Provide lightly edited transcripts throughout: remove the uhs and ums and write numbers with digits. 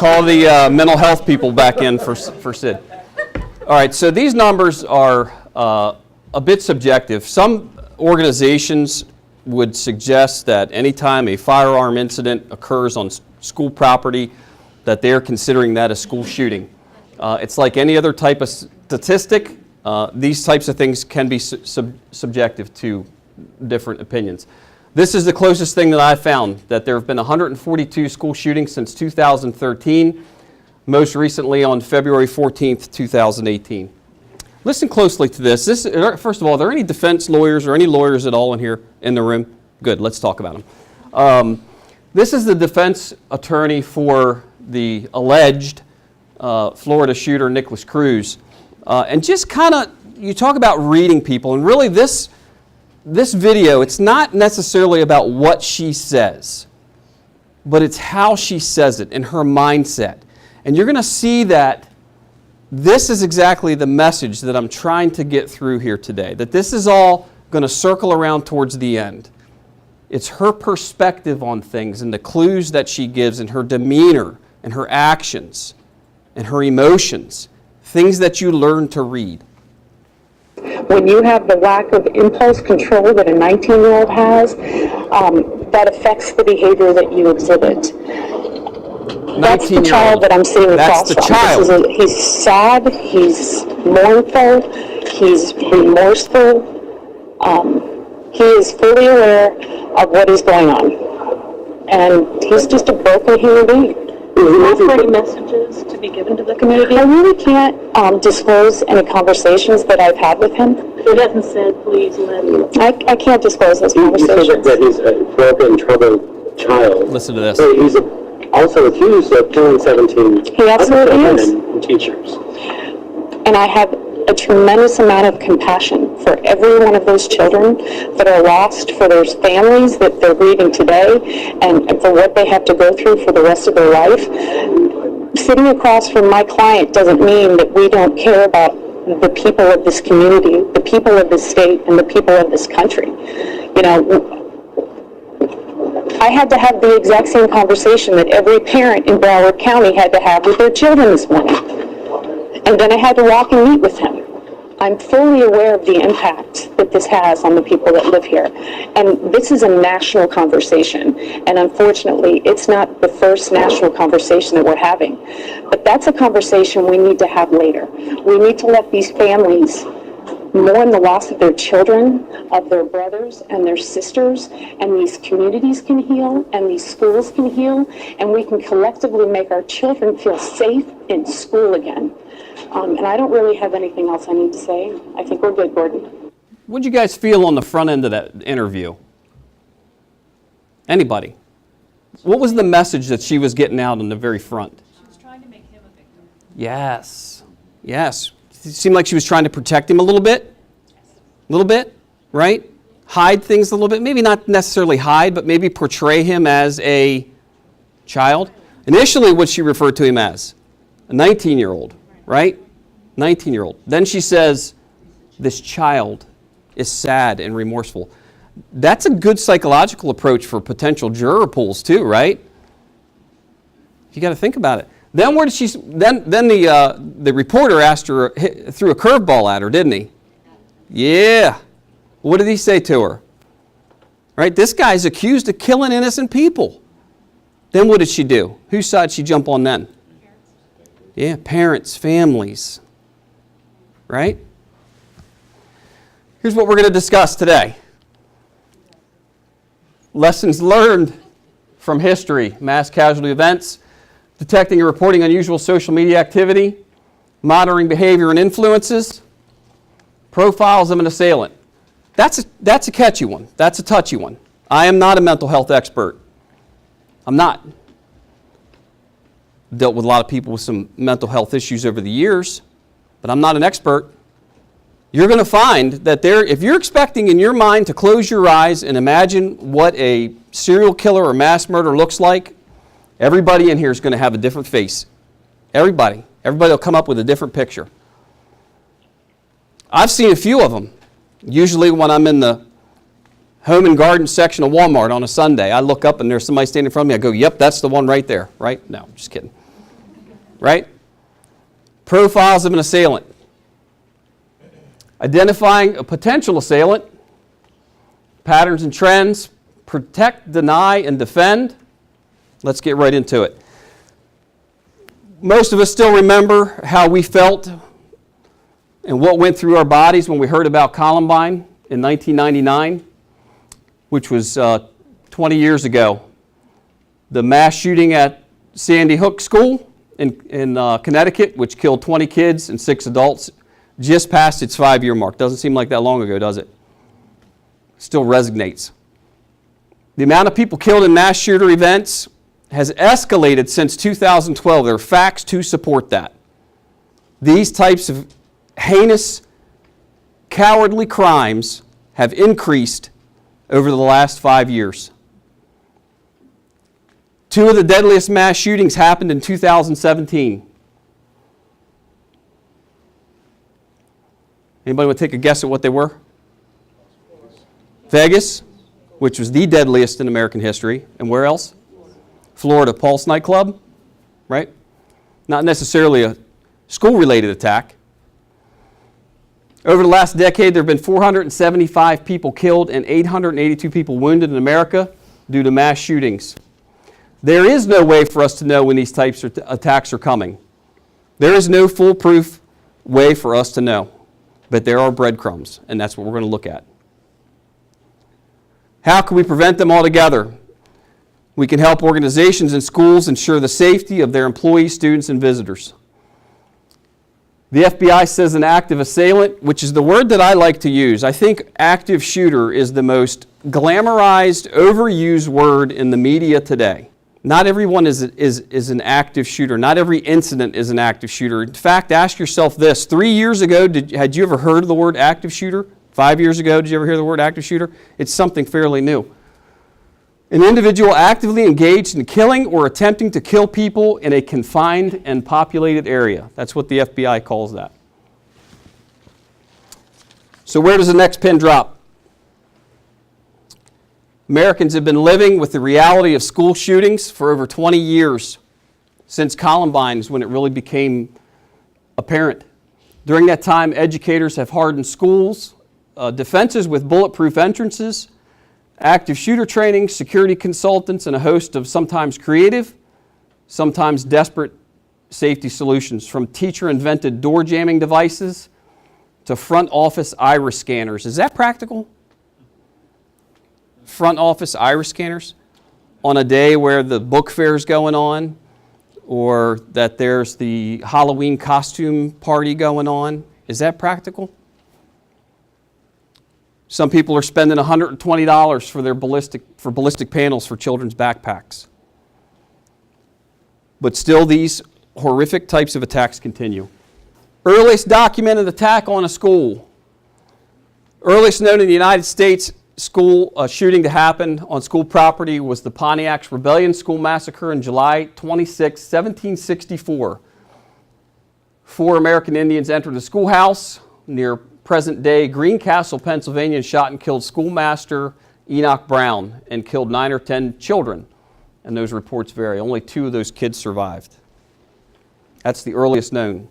Call the mental health people back in for Sid. All right, so these numbers are a bit subjective. Some organizations would suggest that anytime a firearm incident occurs on school property, that they're considering that a school shooting. It's like any other type of statistic. These types of things can be subjective to different opinions. This is the closest thing that I've found, that there have been 142 school shootings since 2013, most recently on February 14th, 2018. Listen closely to this. First of all, are there any defense lawyers or any lawyers at all in here in the room? Good, let's talk about them. This is the defense attorney for the alleged Florida shooter, Nicholas Cruz. And just kind of, you talk about reading people, and really this video, it's not necessarily about what she says, but it's how she says it and her mindset. And you're going to see that this is exactly the message that I'm trying to get through here today, that this is all going to circle around towards the end. It's her perspective on things and the clues that she gives and her demeanor and her actions and her emotions, things that you learn to read. When you have the lack of impulse control that a 19-year-old has, that affects the behavior that you exhibit. That's the child that I'm sitting across from. That's the child. He's sad, he's mournful, he's remorseful. He is fully aware of what is going on. And he's just a broken human being. Do you have any messages to be given to the community? I really can't disclose any conversations that I've had with him. It hasn't said, please let me. I can't disclose those conversations. You said that he's a broken, troubled child. Listen to this. So he's also accused of killing 17 he absolutely is. And teachers. And I have a tremendous amount of compassion for every one of those children that are lost, for their families that they're grieving today, and for what they have to go through for the rest of their life. Sitting across from my client doesn't mean that we don't care about the people of this community, the people of this state, and the people of this country. You know, I had to have the exact same conversation that every parent in Broward County had to have with their children this morning. And then I had to walk and meet with him. I'm fully aware of the impact that this has on the people that live here. And this is a national conversation. And unfortunately, it's not the first national conversation that we're having. But that's a conversation we need to have later. We need to let these families mourn the loss of their children, of their brothers and their sisters, and these communities can heal, and these schools can heal, and we can collectively make our children feel safe in school again. And I don't really have anything else I need to say. I think we're good, Gordon. What did you guys feel on the front end of that interview? Anybody? What was the message that she was getting out on the very front? She was trying to make him a victim. Yes. Yes. It seemed like she was trying to protect him a little bit. A little bit, right? Hide things a little bit. Maybe not necessarily hide, but maybe portray him as a child. Initially, what she referred to him as, a 19-year-old, right? 19-year-old. Then she says, this child is sad and remorseful. That's a good psychological approach for potential juror pools too, right? You got to think about it. Then where did she? Then the reporter asked her, threw a curveball at her, didn't he? Yeah. What did he say to her? Right. This guy's accused of killing innocent people. Then what did she do? Whose side did she jump on then? Yeah, parents, families. Right. Here's what we're going to discuss today. Lessons learned from history, mass casualty events, detecting and reporting unusual social media activity, monitoring behavior and influences, profiles of an assailant. That's a catchy one. That's a touchy one. I am not a mental health expert. I'm not. Dealt with a lot of people with some mental health issues over the years, but I'm not an expert. You're going to find that if you're expecting in your mind to close your eyes and imagine what a serial killer or mass murder looks like, everybody in here is going to have a different face. Everybody. Everybody will come up with a different picture. I've seen a few of them. Usually when I'm in the home and garden section of Walmart on a Sunday, I look up and there's somebody standing in front of me. I go, yep, that's the one right there, right? No, just kidding. right? Profiles of an assailant. Identifying a potential assailant. Patterns and trends. Protect, deny, and defend. Let's get right into it. Most of us still remember how we felt and what went through our bodies when we heard about Columbine in 1999, which was 20 years ago. The mass shooting at Sandy Hook School in Connecticut, which killed 20 kids and 6 adults, just passed its 5-year mark. Doesn't seem like that long ago, does it? Still resonates. The amount of people killed in mass shooter events has escalated since 2012. There are facts to support that. These types of heinous, cowardly crimes have increased over the last 5 years. 2 of the deadliest mass shootings happened in 2017. Anybody want to take a guess at what they were? Vegas, which was the deadliest in American history. And where else? Florida, Pulse nightclub, right? Not necessarily a school-related attack. Over the last decade, there have been 475 people killed and 882 people wounded in America due to mass shootings. There is no way for us to know when these types of attacks are coming. There is no foolproof way for us to know. But there are breadcrumbs, and that's what we're going to look at. How can we prevent them altogether? We can help organizations and schools ensure the safety of their employees, students, and visitors. The FBI says an active assailant, which is the word that I like to use. I think active shooter is the most glamorized, overused word in the media today. Not everyone is an active shooter. Not every incident is an active shooter. In fact, ask yourself this. 3 years ago, had you ever heard of the word active shooter? 5 years ago, did you ever hear the word active shooter? It's something fairly new. An individual actively engaged in killing or attempting to kill people in a confined and populated area. That's what the FBI calls that. So where does the next pin drop? Americans have been living with the reality of school shootings for over 20 years, since Columbine is when it really became apparent. During that time, educators have hardened schools, defenses with bulletproof entrances, active shooter training, security consultants, and a host of sometimes creative, sometimes desperate safety solutions, from teacher-invented door jamming devices to front office iris scanners. Is that practical? Front office iris scanners on a day where the book fair is going on, or that there's the Halloween costume party going on. Is that practical? Some people are spending $120 for their ballistic panels for children's backpacks. But still, these horrific types of attacks continue. Earliest documented attack on a school. Earliest known in the United States school shooting to happen on school property was the Pontiacs Rebellion School Massacre on July 26, 1764. 4 American Indians entered a schoolhouse near present-day Greencastle, Pennsylvania, and shot and killed schoolmaster Enoch Brown and killed 9 or 10 children. And those reports vary. Only 2 of those kids survived. That's the earliest known.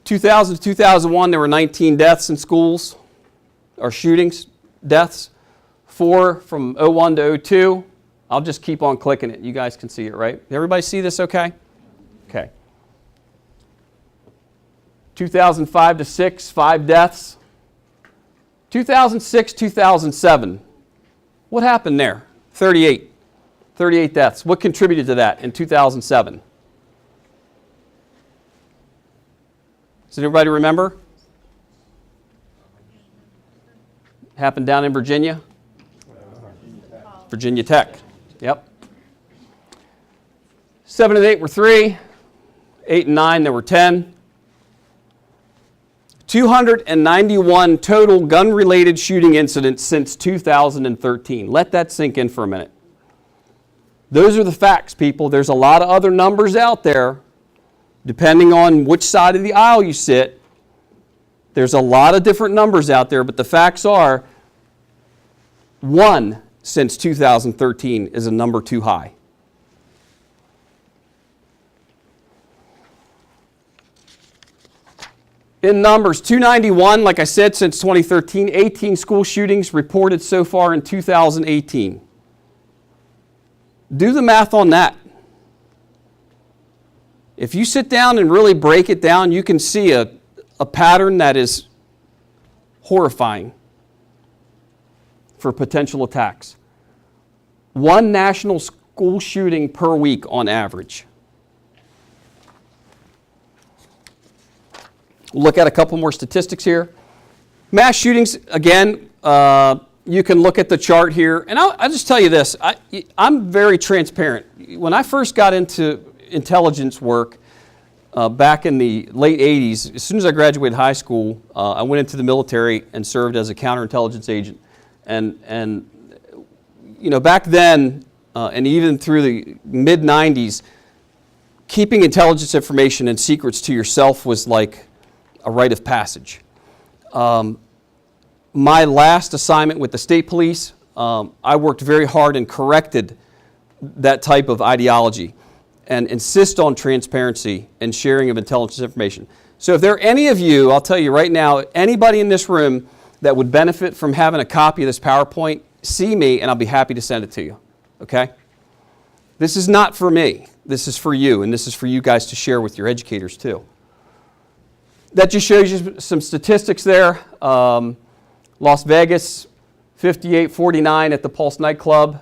2000 to 2001, there were 19 deaths in schools, or shootings, deaths. 4 from 01 to 02. I'll just keep on clicking it. You guys can see it, right? Everybody see this okay? Okay. 2005 to 6, 5 deaths. 2006, 2007. What happened there? 38 deaths. What contributed to that in 2007? Does everybody remember? Happened down in Virginia? Virginia Tech. Yep. 7 and 8 were 3. 8 and 9, there were 10. 291 total gun-related shooting incidents since 2013. Let that sink in for a minute. Those are the facts, people. There's a lot of other numbers out there. Depending on which side of the aisle you sit, there's a lot of different numbers out there, but the facts are 1 since 2013 is a number too high. In numbers, 291, like I said, since 2013, 18 school shootings reported so far in 2018. Do the math on that. If you sit down and really break it down, you can see a pattern that is horrifying for potential attacks. One national school shooting per week on average. We'll look at a couple more statistics here. Mass shootings, again, you can look at the chart here. And I'll just tell you this. I'm very transparent. When I first got into intelligence work back in the late 80s, as soon as I graduated high school, I went into the military and served as a counterintelligence agent. And you know, back then, and even through the mid-90s, keeping intelligence information and secrets to yourself was like a rite of passage. My last assignment with the state police, I worked very hard and corrected that type of ideology and insist on transparency and sharing of intelligence information. So if there are any of you, I'll tell you right now, anybody in this room that would benefit from having a copy of this PowerPoint, see me and I'll be happy to send it to you, okay? This is not for me. This is for you, and this is for you guys to share with your educators too. That just shows you some statistics there. Las Vegas, 58-49 at the Pulse nightclub.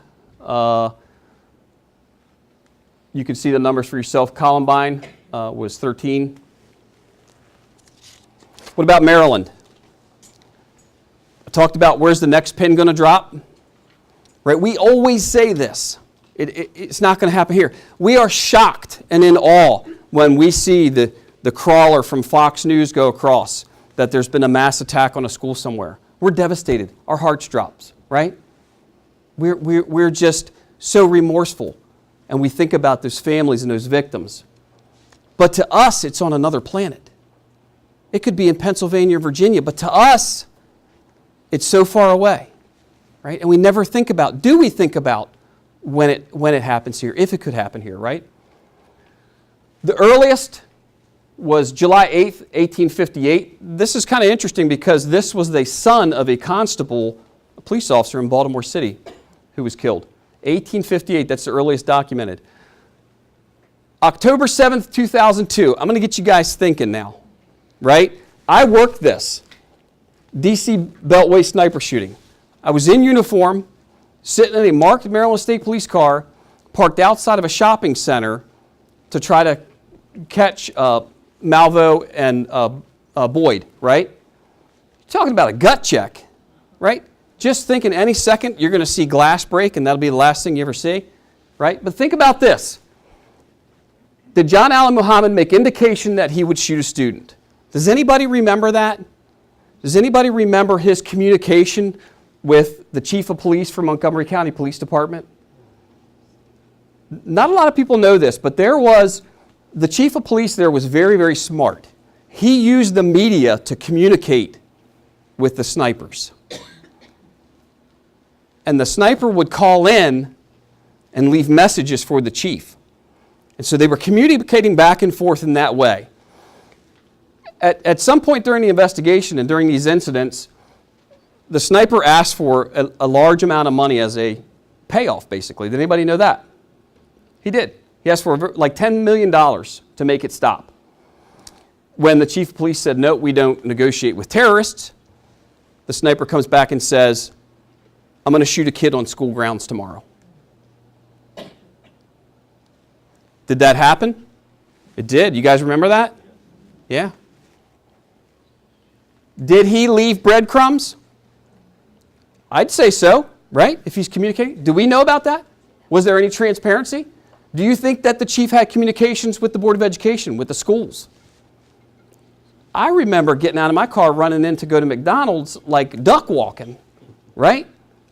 You can see the numbers for yourself. Columbine was 13. What about Maryland? I talked about where's the next pin going to drop. Right? We always say this. It's not going to happen here. We are shocked and in awe when we see the crawler from Fox News go across that there's been a mass attack on a school somewhere. We're devastated. Our hearts drops, right? We're just so remorseful, and we think about those families and those victims. But to us, it's on another planet. It could be in Pennsylvania or Virginia, but to us, it's so far away, right? And we never think about, do we think about when it happens here, if it could happen here, right? The earliest was July 8th, 1858. This is kind of interesting because this was the son of a constable, a police officer in Baltimore City who was killed. 1858, that's the earliest documented. October 7th, 2002. I'm going to get you guys thinking now, right? I worked this. DC Beltway sniper shooting. I was in uniform, sitting in a marked Maryland State Police car, parked outside of a shopping center to try to catch Malvo and Boyd, right? You're talking about a gut check, right? Just thinking any second you're going to see glass break and that'll be the last thing you ever see, right? But think about this. Did John Allen Muhammad make indication that he would shoot a student? Does anybody remember that? Does anybody remember his communication with the chief of police for Montgomery County Police Department? Not a lot of people know this, but the chief of police there was very, very smart. He used the media to communicate with the snipers. And the sniper would call in and leave messages for the chief. And so they were communicating back and forth in that way. At some point during the investigation and during these incidents, the sniper asked for a large amount of money as a payoff, basically. Did anybody know that? He did. He asked for like $10 million to make it stop. When the chief of police said, no, we don't negotiate with terrorists, the sniper comes back and says, I'm going to shoot a kid on school grounds tomorrow. Did that happen? It did. You guys remember that? Yeah. Did he leave breadcrumbs? I'd say so, right? If he's communicating. Do we know about that? Was there any transparency? Do you think that the chief had communications with the Board of Education, with the schools? I remember getting out of my car, running in to go to McDonald's like duck walking, right?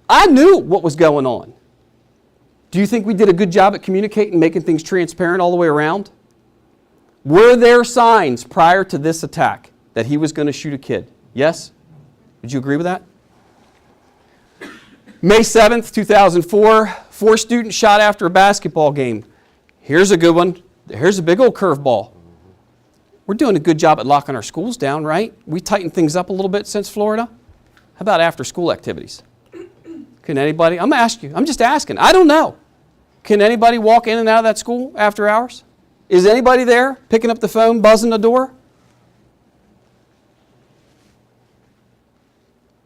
I knew what was going on. Do you think we did a good job at communicating, making things transparent all the way around? Were there signs prior to this attack that he was going to shoot a kid? Yes? Would you agree with that? May 7th, 2004, 4 students shot after a basketball game. Here's a good one. Here's a big old curveball. We're doing a good job at locking our schools down, right? We tightened things up a little bit since Florida. How about after-school activities? Can anybody, I'm just asking. I don't know. Can anybody walk in and out of that school after hours? Is anybody there picking up the phone, buzzing the door?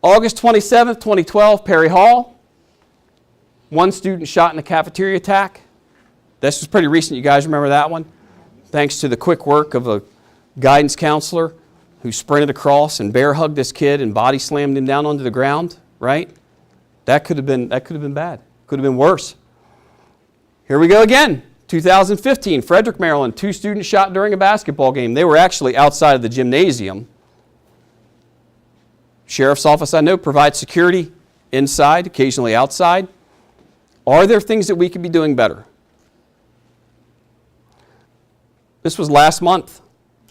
August 27th, 2012, Perry Hall. 1 student shot in a cafeteria attack. This was pretty recent. You guys remember that one? Thanks to the quick work of a guidance counselor who sprinted across and bear hugged this kid and body slammed him down onto the ground, right? That could have been bad. Could have been worse. Here we go again. 2015, Frederick, Maryland. 2 students shot during a basketball game. They were actually outside of the gymnasium. Sheriff's office, I know, provides security inside, occasionally outside. Are there things that we could be doing better? This was last month,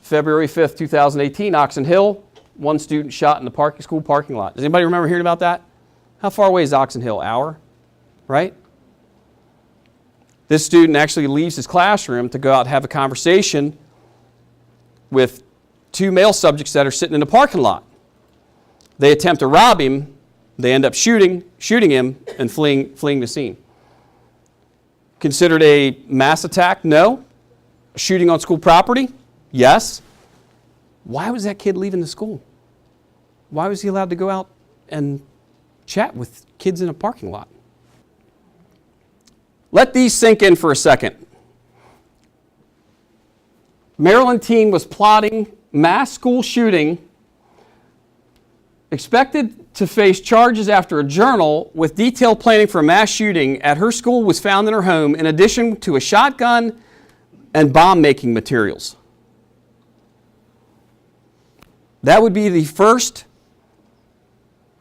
February 5th, 2018, Oxon Hill. 1 student shot in the school parking lot. Does anybody remember hearing about that? How far away is Oxon Hill? Hour, right? This student actually leaves his classroom to go out and have a conversation with 2 male subjects that are sitting in the parking lot. They attempt to rob him. They end up shooting him and fleeing the scene. Considered a mass attack? No. A shooting on school property? Yes. Why was that kid leaving the school? Why was he allowed to go out and chat with kids in a parking lot? Let these sink in for a second. Maryland teen was plotting mass school shooting, expected to face charges after a journal with detailed planning for a mass shooting at her school was found in her home, in addition to a shotgun and bomb-making materials. That would be the first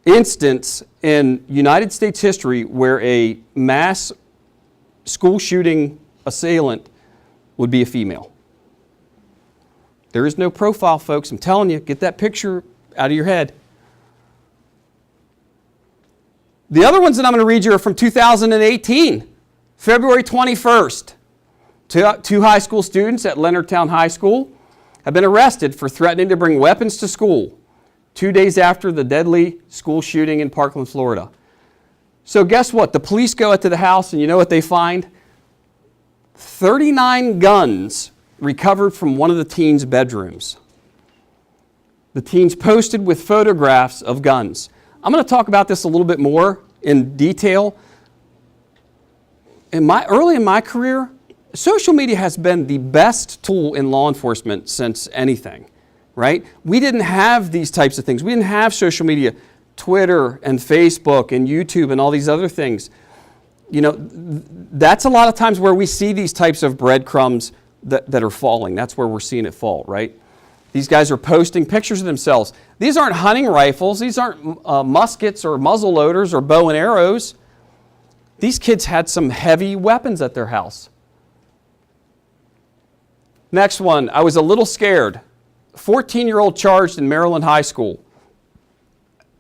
instance in United States history where a mass school shooting assailant would be a female. There is no profile, folks. I'm telling you, get that picture out of your head. The other ones that I'm going to read you are from 2018, February 21st. 2 high school students at Leonardtown High School have been arrested for threatening to bring weapons to school 2 days after the deadly school shooting in Parkland, Florida. So guess what? The police go out to the house and you know what they find? 39 guns recovered from one of the teens' bedrooms. The teens posted with photographs of guns. I'm going to talk about this a little bit more in detail. Early in my career, social media has been the best tool in law enforcement since anything, right? We didn't have these types of things. We didn't have social media, Twitter and Facebook and YouTube and all these other things. You know, that's a lot of times where we see these types of breadcrumbs that are falling. That's where we're seeing it fall, right? These guys are posting pictures of themselves. These aren't hunting rifles. These aren't muskets or muzzle loaders or bow and arrows. These kids had some heavy weapons at their house. Next one, I was a little scared. 14-year-old charged in Maryland High School.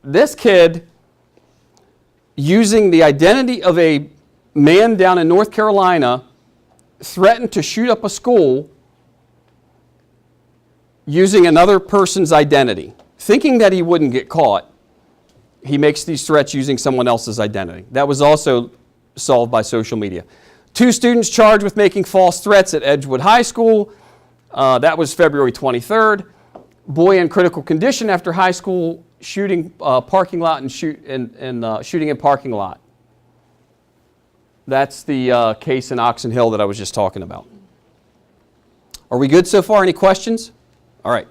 This kid, using the identity of a man down in North Carolina, threatened to shoot up a school using another person's identity. Thinking that he wouldn't get caught, he makes these threats using someone else's identity. That was also solved by social media. 2 students charged with making false threats at Edgewood High School. That was February 23rd. Boy in critical condition after high school shooting parking lot and shooting in parking lot. That's the case in Oxon Hill that I was just talking about. Are we good so far? Any questions? All right.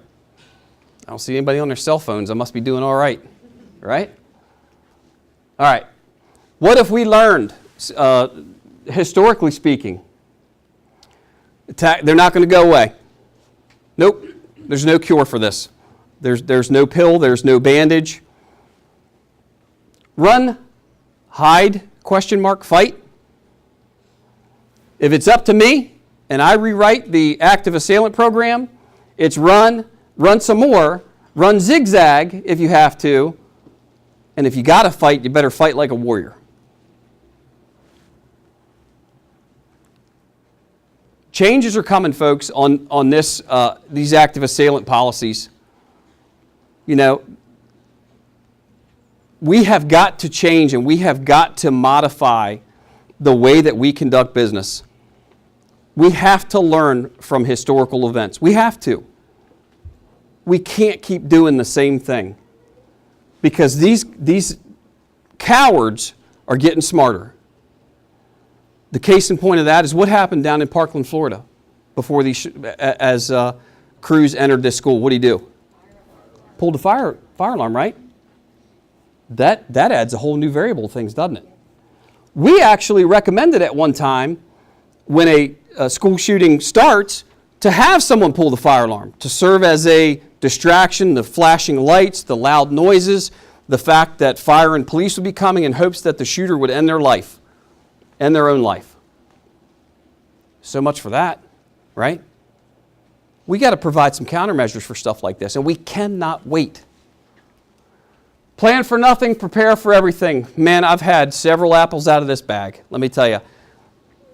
I don't see anybody on their cell phones. I must be doing all right. Right? All right. What if we learned, historically speaking, they're not going to go away. Nope. There's no cure for this. There's no pill. There's no bandage. Run, hide, question mark, fight. If it's up to me and I rewrite the active assailant program, it's run some more, run zigzag if you have to, and if you got to fight, you better fight like a warrior. Changes are coming, folks, on this these active assailant policies. You know, we have got to change and we have got to modify the way that we conduct business. We have to learn from historical events. We have to. We can't keep doing the same thing because these cowards are getting smarter. The case in point of that is what happened down in Parkland, Florida, before as crews entered this school. What do? Pulled the fire alarm, right? That adds a whole new variable to things, doesn't it? We actually recommended at one time when a school shooting starts to have someone pull the fire alarm to serve as a distraction, the flashing lights, the loud noises, the fact that fire and police would be coming in hopes that the shooter would end their life, end their own life. So much for that, right? We got to provide some countermeasures for stuff like this, and we cannot wait. Plan for nothing, prepare for everything. Man, I've had several apples out of this bag, let me tell you.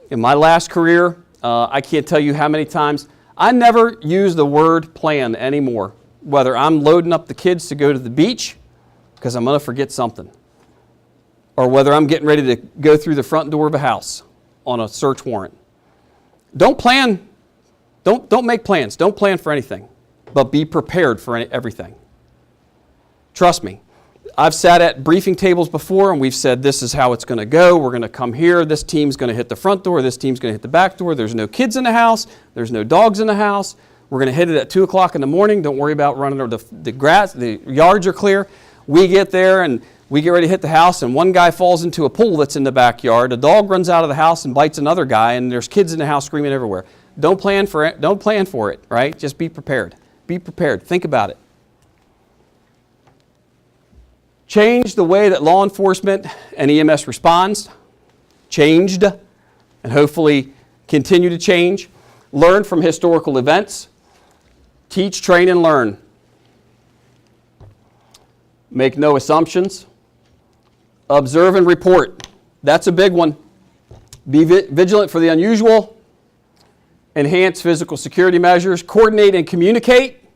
In my last career, I can't tell you how many times, I never use the word plan anymore. Whether I'm loading up the kids to go to the beach, because I'm going to forget something, or whether I'm getting ready to go through the front door of a house on a search warrant. Don't plan, don't make plans, don't plan for anything, but be prepared for everything. Trust me. I've sat at briefing tables before and we've said this is how it's going to go. We're going to come here. This team's going to hit the front door. This team's going to hit the back door. There's no kids in the house. There's no dogs in the house. We're going to hit it at 2 o'clock in the morning. Don't worry about running, or the grass, the yards are clear. We get there and we get ready to hit the house and one guy falls into a pool that's in the backyard. A dog runs out of the house and bites another guy and there's kids in the house screaming everywhere. Don't plan for it, right? Just be prepared. Be prepared. Think about it. Change the way that law enforcement and EMS responds. Changed, and hopefully continue to change. Learn from historical events. Teach, train, and learn. Make no assumptions. Observe and report. That's a big one. Be vigilant for the unusual. Enhance physical security measures. Coordinate and communicate.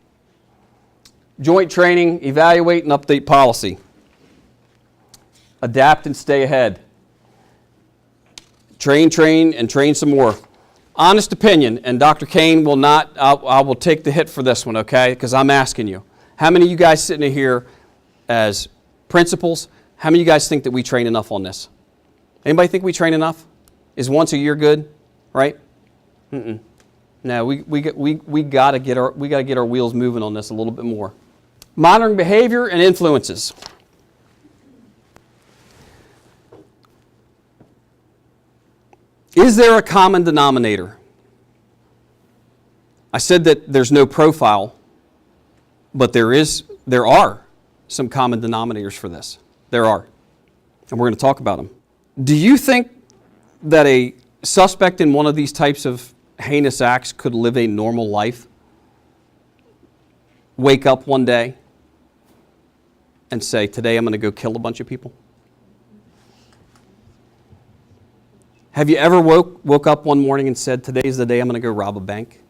Joint training, evaluate, and update policy. Adapt and stay ahead. Train, and train some more. Honest opinion, and Dr. Kane will not, I will take the hit for this one, okay? Because I'm asking you. How many of you guys sitting here as principals, how many of you guys think that we train enough on this? Anybody think we train enough? Is once a year good? Right? No, we got to get our wheels moving on this a little bit more. Monitoring behavior and influences. Is there a common denominator? I said that there's no profile, but there are some common denominators for this. There are. And we're going to talk about them. Do you think that a suspect in one of these types of heinous acts could live a normal life? Wake up one day and say, today I'm going to go kill a bunch of people? Have you ever woke up one morning and said, today's the day I'm going to go rob a bank?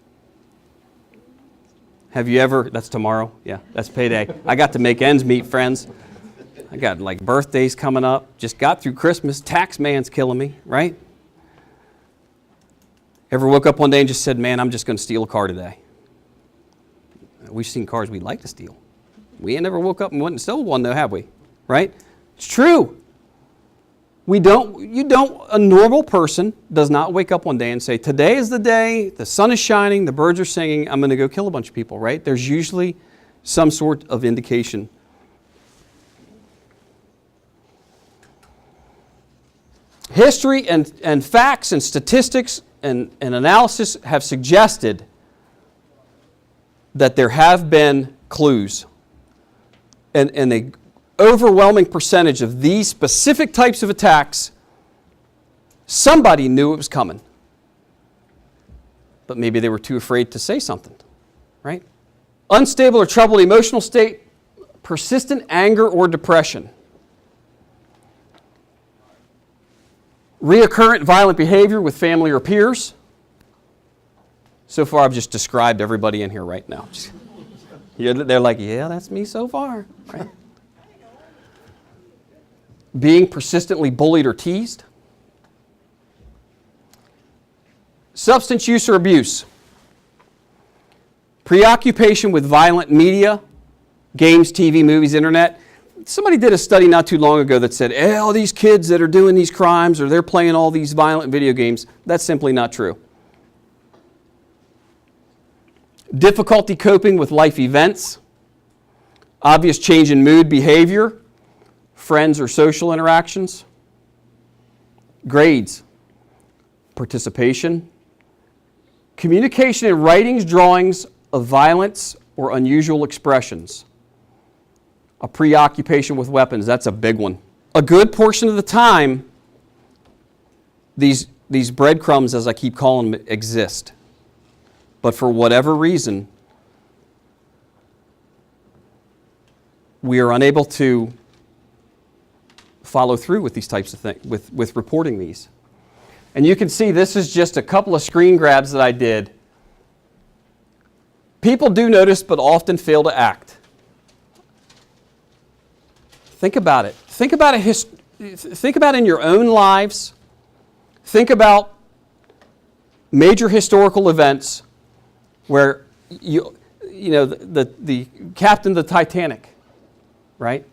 Have you ever, that's tomorrow, yeah, that's payday. I got to make ends meet, friends. I got like birthdays coming up, just got through Christmas, tax man's killing me, right? Ever woke up one day and just said, man, I'm just going to steal a car today? We've seen cars we'd like to steal. We ain't never woke up and went and stole one though, have we? Right? It's true. A normal person does not wake up one day and say, today is the day, the sun is shining, the birds are singing, I'm going to go kill a bunch of people, right? There's usually some sort of indication. History and facts and statistics and analysis have suggested that there have been clues. And a overwhelming percentage of these specific types of attacks, somebody knew it was coming. But maybe they were too afraid to say something, right? Unstable or troubled emotional state, persistent anger or depression. Reoccurrent violent behavior with family or peers. So far, I've just described everybody in here right now. They're like, yeah, that's me so far. Right? Being persistently bullied or teased. Substance use or abuse. Preoccupation with violent media, games, TV, movies, internet. Somebody did a study not too long ago that said, hey, all these kids that are doing these crimes or they're playing all these violent video games. That's simply not true. Difficulty coping with life events. Obvious change in mood, behavior, friends or social interactions. Grades. Participation. Communication in writings, drawings of violence or unusual expressions. A preoccupation with weapons, that's a big one. A good portion of the time, these breadcrumbs, as I keep calling them, exist. But for whatever reason, we are unable to follow through with these types of things, with reporting these. And you can see this is just a couple of screen grabs that I did. People do notice but often fail to act. Think about it. Think about in your own lives. Think about major historical events where the captain of the Titanic, right?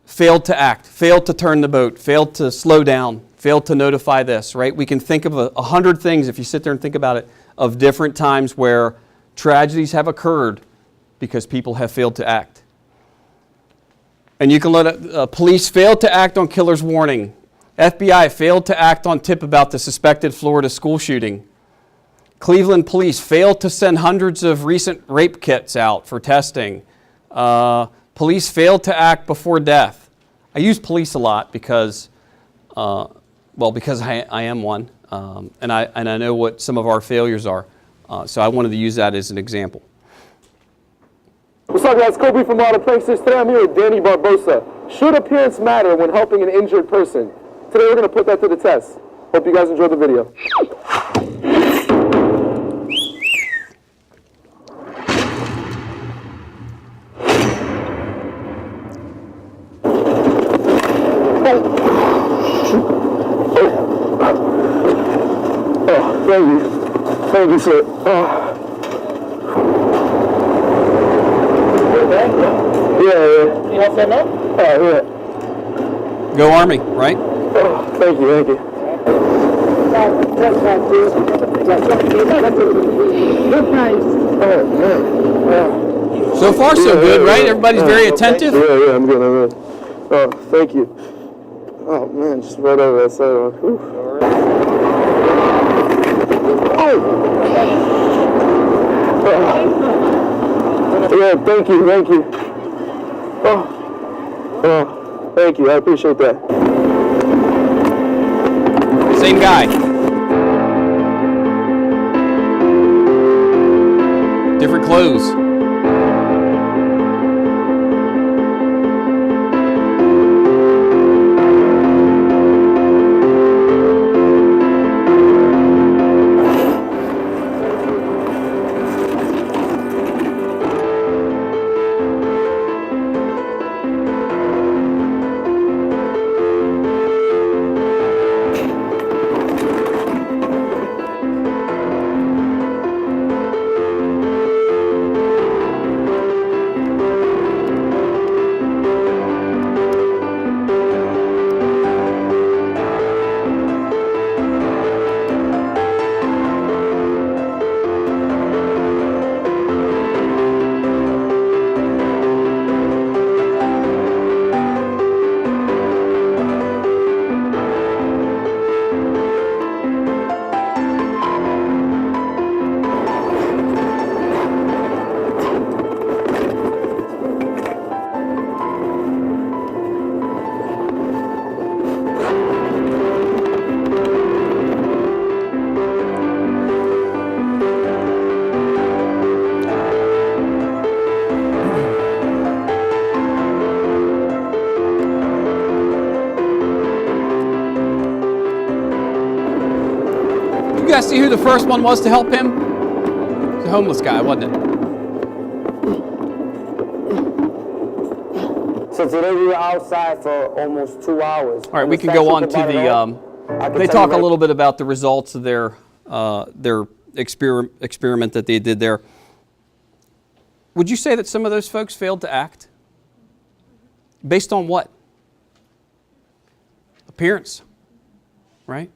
Failed to act, failed to turn the boat, failed to slow down, failed to notify this, right? We can think of 100 things, if you sit there and think about it, of different times where tragedies have occurred because people have failed to act. And you can let police failed to act on killer's warning. FBI failed to act on tip about the suspected Florida school shooting. Cleveland police failed to send hundreds of recent rape kits out for testing. Police failed to act before death. I use police a lot because I am one, and I know what some of our failures are. So I wanted to use that as an example. What's up, guys? Kobe from Model Pranksters. Today I'm here with Danny Barbosa. Should appearance matter when helping an injured person? Today we're going to put that to the test. Hope you guys enjoyed the video. Oh, thank you. Thank you, sir. Oh. Yeah. You want some up? Yeah. Go Army, right? Oh, thank you, thank you. Oh, man. Yeah. So far, so good, right? Everybody's very attentive. Yeah, I'm good, I'm good. Oh, thank you. Oh, man, just right over that side. Yeah, thank you, thank you. Oh, thank you, I appreciate that. Same guy. Different clothes. guys see who the first one was to help him? It's a homeless guy, wasn't it? So today we were outside for almost 2 hours. All right, we can go on to the, they talk a little bit about the results of their experiment that they did there. Would you say that some of those folks failed to act? Based on what? Appearance, right?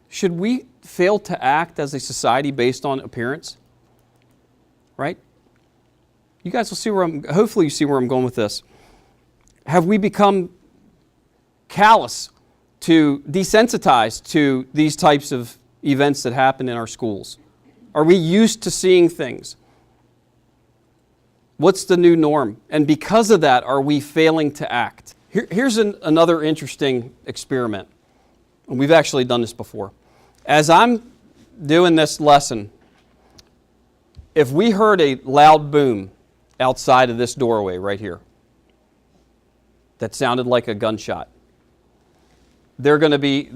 Should we fail to act as a society based on appearance? Right? You guys will see where hopefully you see where I'm going with this. Have we become callous desensitized to these types of events that happen in our schools? Are we used to seeing things? What's the new norm? And because of that, are we failing to act? Here's another interesting experiment. And we've actually done this before. As I'm doing this lesson, if we heard a loud boom outside of this doorway right here that sounded like a gunshot, there are going to be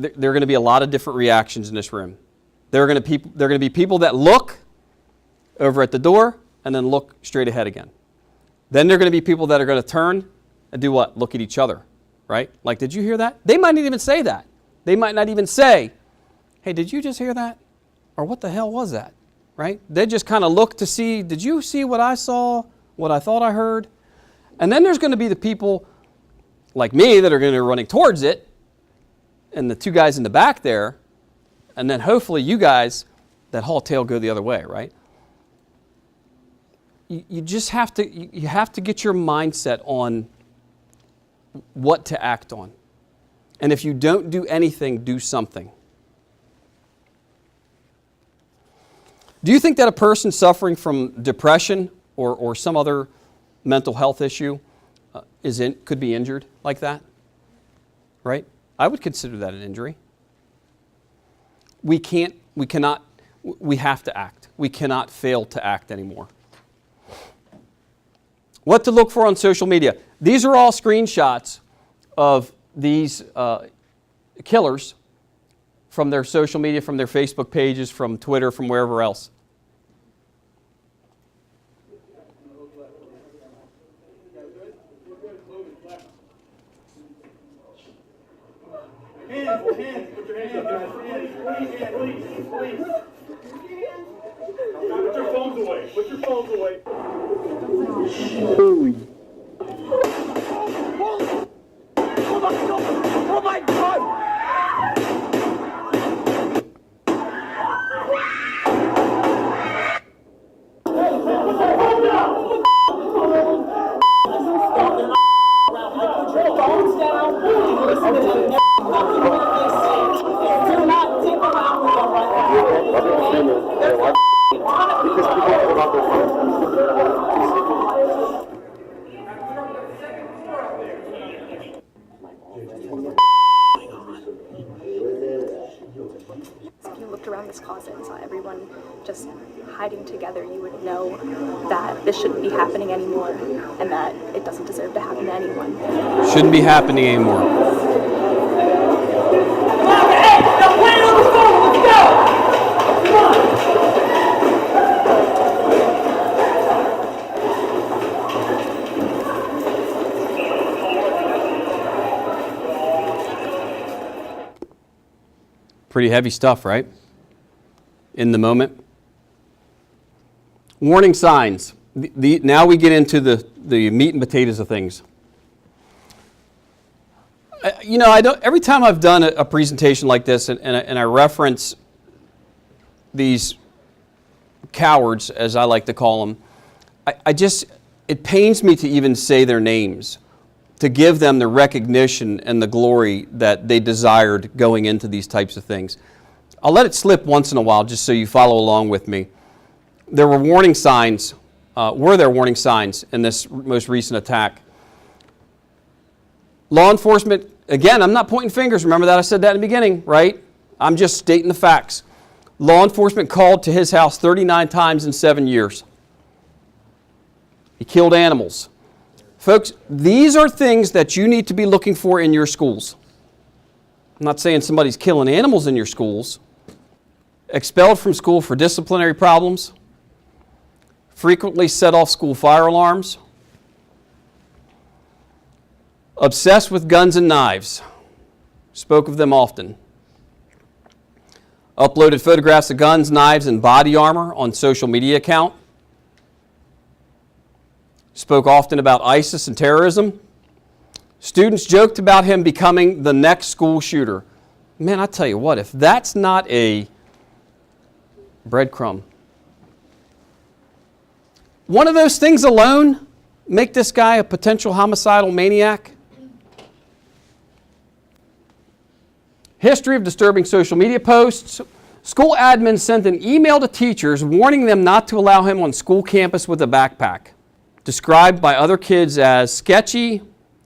a lot of different reactions in this room. There are going to be people that look over at the door and then look straight ahead again. Then there are going to be people that are going to turn and do what? Look at each other, right? Like, did you hear that? They might not even say that. They might not even say, hey, did you just hear that? Or what the hell was that, right? They just kind of look to see, did you see what I saw, what I thought I heard? And then there's going to be the people like me that are going to be running towards it, and the two guys in the back there, and then hopefully you guys that haul tail go the other way, right? You just have to, you have to get your mindset on what to act on. And if you don't do anything, do something. Do you think that a person suffering from depression or some other mental health issue could be injured like that? Right? I would consider that an injury. We have to act. We cannot fail to act anymore. What to look for on social media. These are all screenshots of these killers from their social media, from their Facebook pages, from Twitter, from wherever else. Hands, put your hands up, guys. Please. Put your phones away. Put your phones away. Oh my God! If you looked around this closet and saw everyone just hiding together, you would know that this shouldn't be happening anymore and that it doesn't deserve to happen to anyone. Shouldn't be happening anymore. Pretty heavy stuff, right? In the moment. Warning signs. Now we get into the meat and potatoes of things. Every time I've done a presentation like this and I reference these cowards, as I like to call them, it pains me to even say their names, to give them the recognition and the glory that they desired going into these types of things. I'll let it slip once in a while just so you follow along with me. There were warning signs, in this most recent attack. Law enforcement, again, I'm not pointing fingers. Remember that I said that in the beginning, right? I'm just stating the facts. Law enforcement called to his house 39 times in 7 years. He killed animals. Folks, these are things that you need to be looking for in your schools. I'm not saying somebody's killing animals in your schools. expelled from school for disciplinary problems, frequently set off school fire alarms, obsessed with guns and knives, spoke of them often, uploaded photographs of guns, knives, and body armor on social media account, spoke often about ISIS and terrorism. Students joked about him becoming the next school shooter. Man, I tell you what, if that's not a breadcrumb. One of those things alone make this guy a potential homicidal maniac. History of disturbing social media posts. School admin sent an email to teachers warning them not to allow him on school campus with a backpack. Described by other kids as sketchy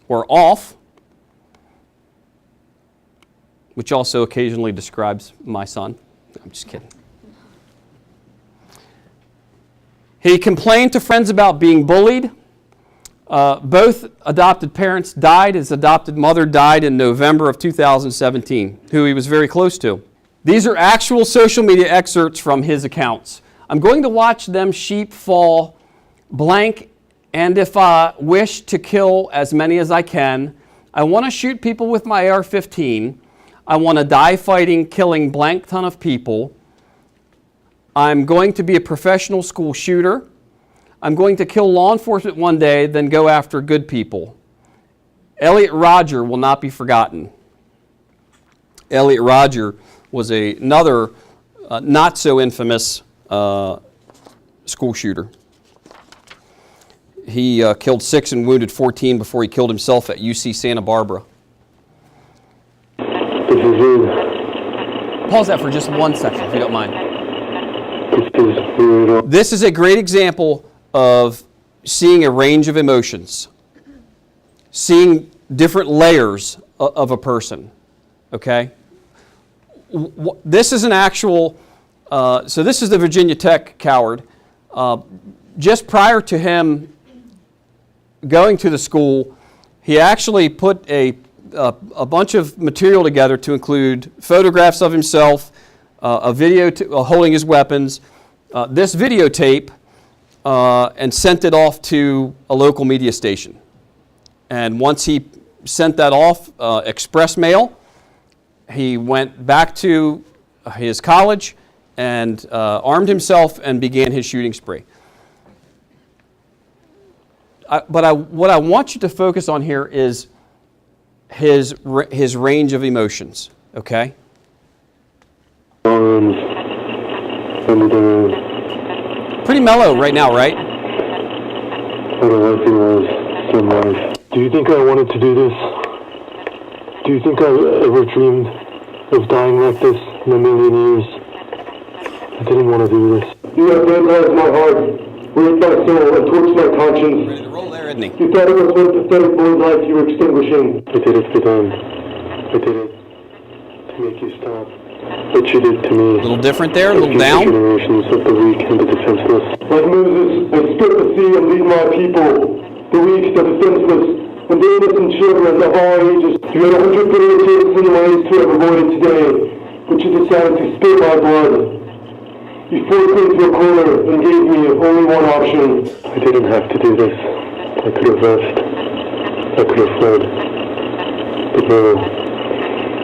or off, which also occasionally describes my son. I'm just kidding. He complained to friends about being bullied. Both adopted parents died. His adopted mother died in November of 2017, who he was very close to. These are actual social media excerpts from his accounts. I'm going to watch them sheep fall blank, and if I wish to kill as many as I can, I want to shoot people with my AR-15. I want to die fighting, killing blank ton of people. I'm going to be a professional school shooter. I'm going to kill law enforcement one day, then go after good people. Elliot Rodger will not be forgotten. Elliot Rodger was another not so infamous school shooter. He killed 6 and wounded 14 before he killed himself at UC Santa Barbara. This is weird. Pause that for just 1 second, if you don't mind. This is weird. This is a great example of seeing a range of emotions, seeing different layers of a person, okay? This is an actual, so this is the Virginia Tech coward. Just prior to him going to the school, he actually put a bunch of material together to include photographs of himself, a video holding his weapons, this videotape, and sent it off to a local media station. And once he sent that off, express mail, he went back to his college and armed himself and began his shooting spree. What I want you to focus on here is his range of emotions, okay? Pretty mellow right now, right? I don't like it so much. Do you think I wanted to do this? Do you think I ever dreamed of dying like this in a million years? I didn't want to do this. You have vandalized my heart, raped my soul, and torched my conscience. Ready to roll there, isn't he? You thought it was one pathetic boy's life you were extinguishing. I did it for them. I did it to make you stop. What you did to me. A little different there, a little Future down. generations of the weak and the defenseless. Like Moses, I split the sea and lead my people, the weak, the defenseless, and the innocent children of all ages. You had 100 billion chances and ways to have avoided today, but you decided to spill my blood. You forced me into a corner and gave me only one option. I didn't have to do this. I could have left. I could have fled. But no,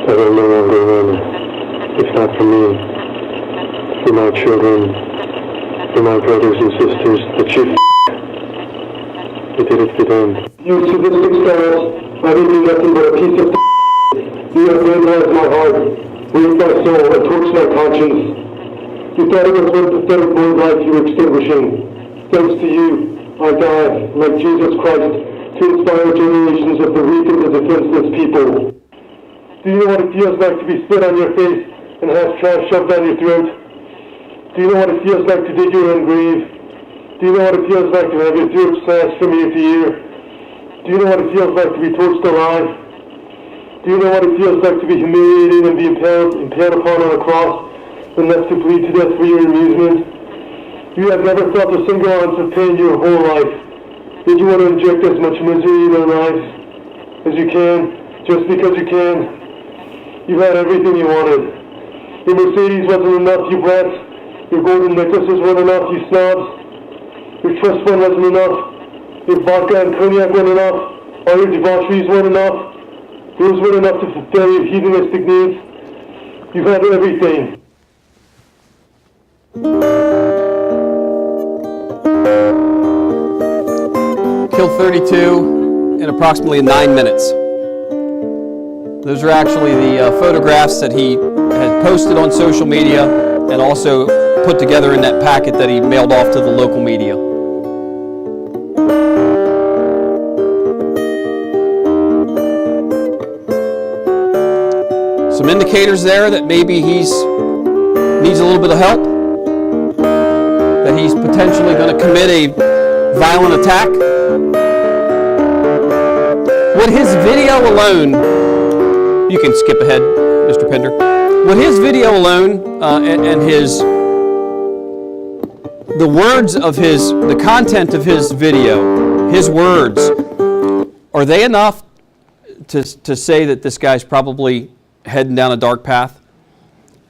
I will no longer run. It's not for me, for my children, for my brothers and sisters, that you I did it for them. You sadistic fellows, I didn't do nothing but a piece of You have vandalized my heart, raped my soul, and torched my conscience. You thought it was one pathetic boy's life you were extinguishing. Thanks to you, I died, like Jesus Christ, to inspire generations of the weak and the defenseless people. Do you know what it feels like to be spit on your face and have trash shoved down your throat? Do you know what it feels like to dig your own grave? Do you know what it feels like to have your throat slashed from ear to ear? Do you know what it feels like to be torched alive? Do you know what it feels like to be humiliated and be impaled upon on a cross and left to bleed to death for your amusement? You have never felt a single ounce of pain your whole life. Did you want to inject as much misery in our lives as you can, just because you can? You've had everything you wanted. Your Mercedes wasn't enough, you brats. Your golden necklaces weren't enough, you snobs. Your trust fund wasn't enough. Your vodka and cognac weren't enough. All your debaucheries weren't enough. Those weren't enough to fulfill your hedonistic needs. You've had everything. Killed 32 in approximately 9 minutes. Those are actually the photographs that he had posted on social media and also put together in that packet that he mailed off to the local media. Some indicators there that maybe he's needs a little bit of help, that he's potentially going to commit a violent attack. Would his video alone, you can skip ahead, Mr. Pender, would his video alone and the words of the content of his video, his words, are they enough to say that this guy's probably heading down a dark path?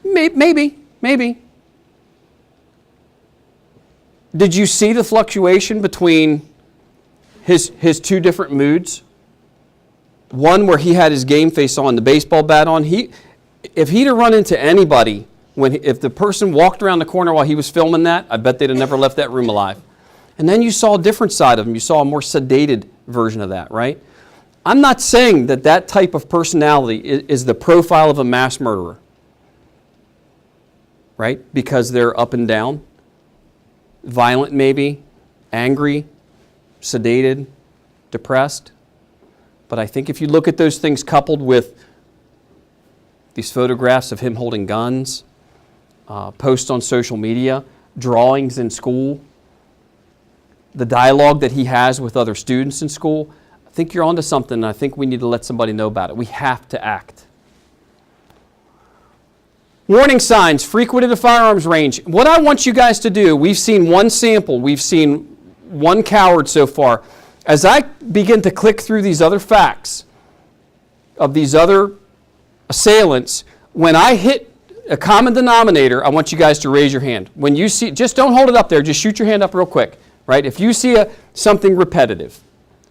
Maybe. Did you see the fluctuation between his two different moods? One where he had his game face on, the baseball bat on. If he'd have run into anybody, if the person walked around the corner while he was filming that, I bet they'd have never left that room alive. And then you saw a different side of him. You saw a more sedated version of that, right? I'm not saying that type of personality is the profile of a mass murderer, right? Because they're up and down, violent maybe, angry, sedated, depressed. But I think if you look at those things coupled with these photographs of him holding guns, posts on social media, drawings in school, the dialogue that he has with other students in school, I think you're onto something, and I think we need to let somebody know about it. We have to act. Warning signs, frequented a firearms range. What I want you guys to do, we've seen one sample, we've seen one coward so far. As I begin to click through these other facts of these other assailants, when I hit a common denominator, I want you guys to raise your hand. When you see, just don't hold it up there, just shoot your hand up real quick, right? If you see something repetitive,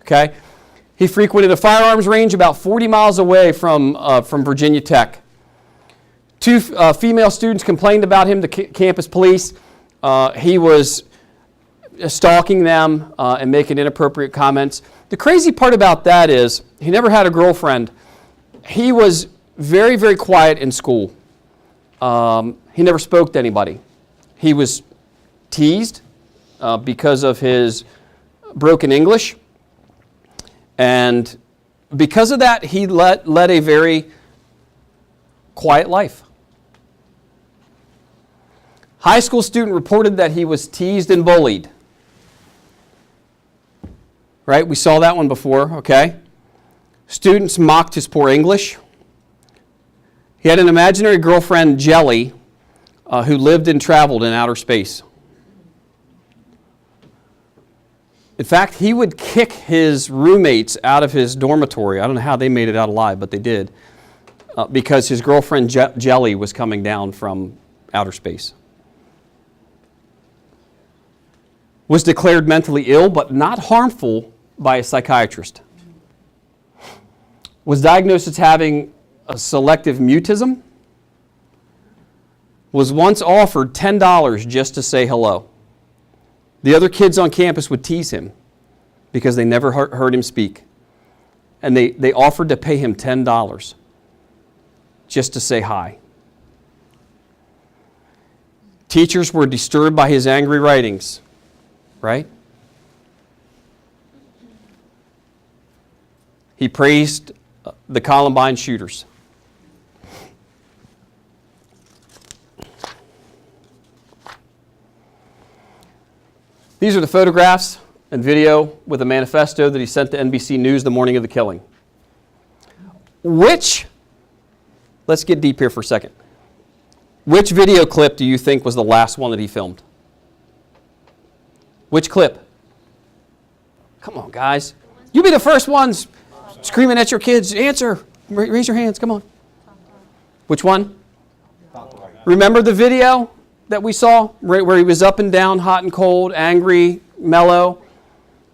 okay? He frequented a firearms range about 40 miles away from Virginia Tech. 2 female students complained about him to campus police. He was stalking them and making inappropriate comments. The crazy part about that is he never had a girlfriend. He was very, very quiet in school. He never spoke to anybody. He was teased because of his broken English. And because of that, he led a very quiet life. High school student reported that he was teased and bullied. Right? We saw that one before, okay? Students mocked his poor English. He had an imaginary girlfriend, Jelly, who lived and traveled in outer space. In fact, he would kick his roommates out of his dormitory. I don't know how they made it out alive, but they did. Because his girlfriend, Jelly, was coming down from outer space. Was declared mentally ill, but not harmful by a psychiatrist. Was diagnosed as having a selective mutism. Was once offered $10 just to say hello. The other kids on campus would tease him because they never heard him speak. And they offered to pay him $10 just to say hi. Teachers were disturbed by his angry writings, right? He praised the Columbine shooters. These are the photographs and video with a manifesto that he sent to NBC News the morning of the killing. Let's get deep here for a second. Which video clip do you think was the last one that he filmed? Which clip? Come on, guys. You be the first ones screaming at your kids. Answer. Raise your hands. Come on. Which one? Remember the video that we saw right where he was up and down, hot and cold, angry, mellow?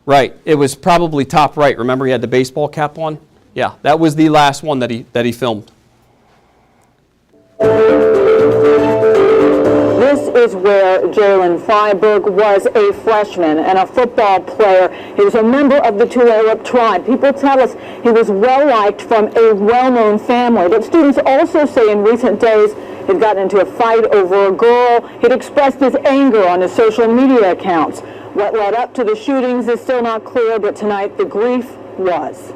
Right. It was probably top right. Remember he had the baseball cap on? Yeah, that was the last one that he filmed. This is where Jalen Freiberg was a freshman and a football player. He was a member of the Tulalip tribe. People tell us he was well-liked from a well-known family. But students also say in recent days he'd gotten into a fight over a girl. He'd expressed his anger on his social media accounts. What led up to the shootings is still not clear, but tonight the grief was.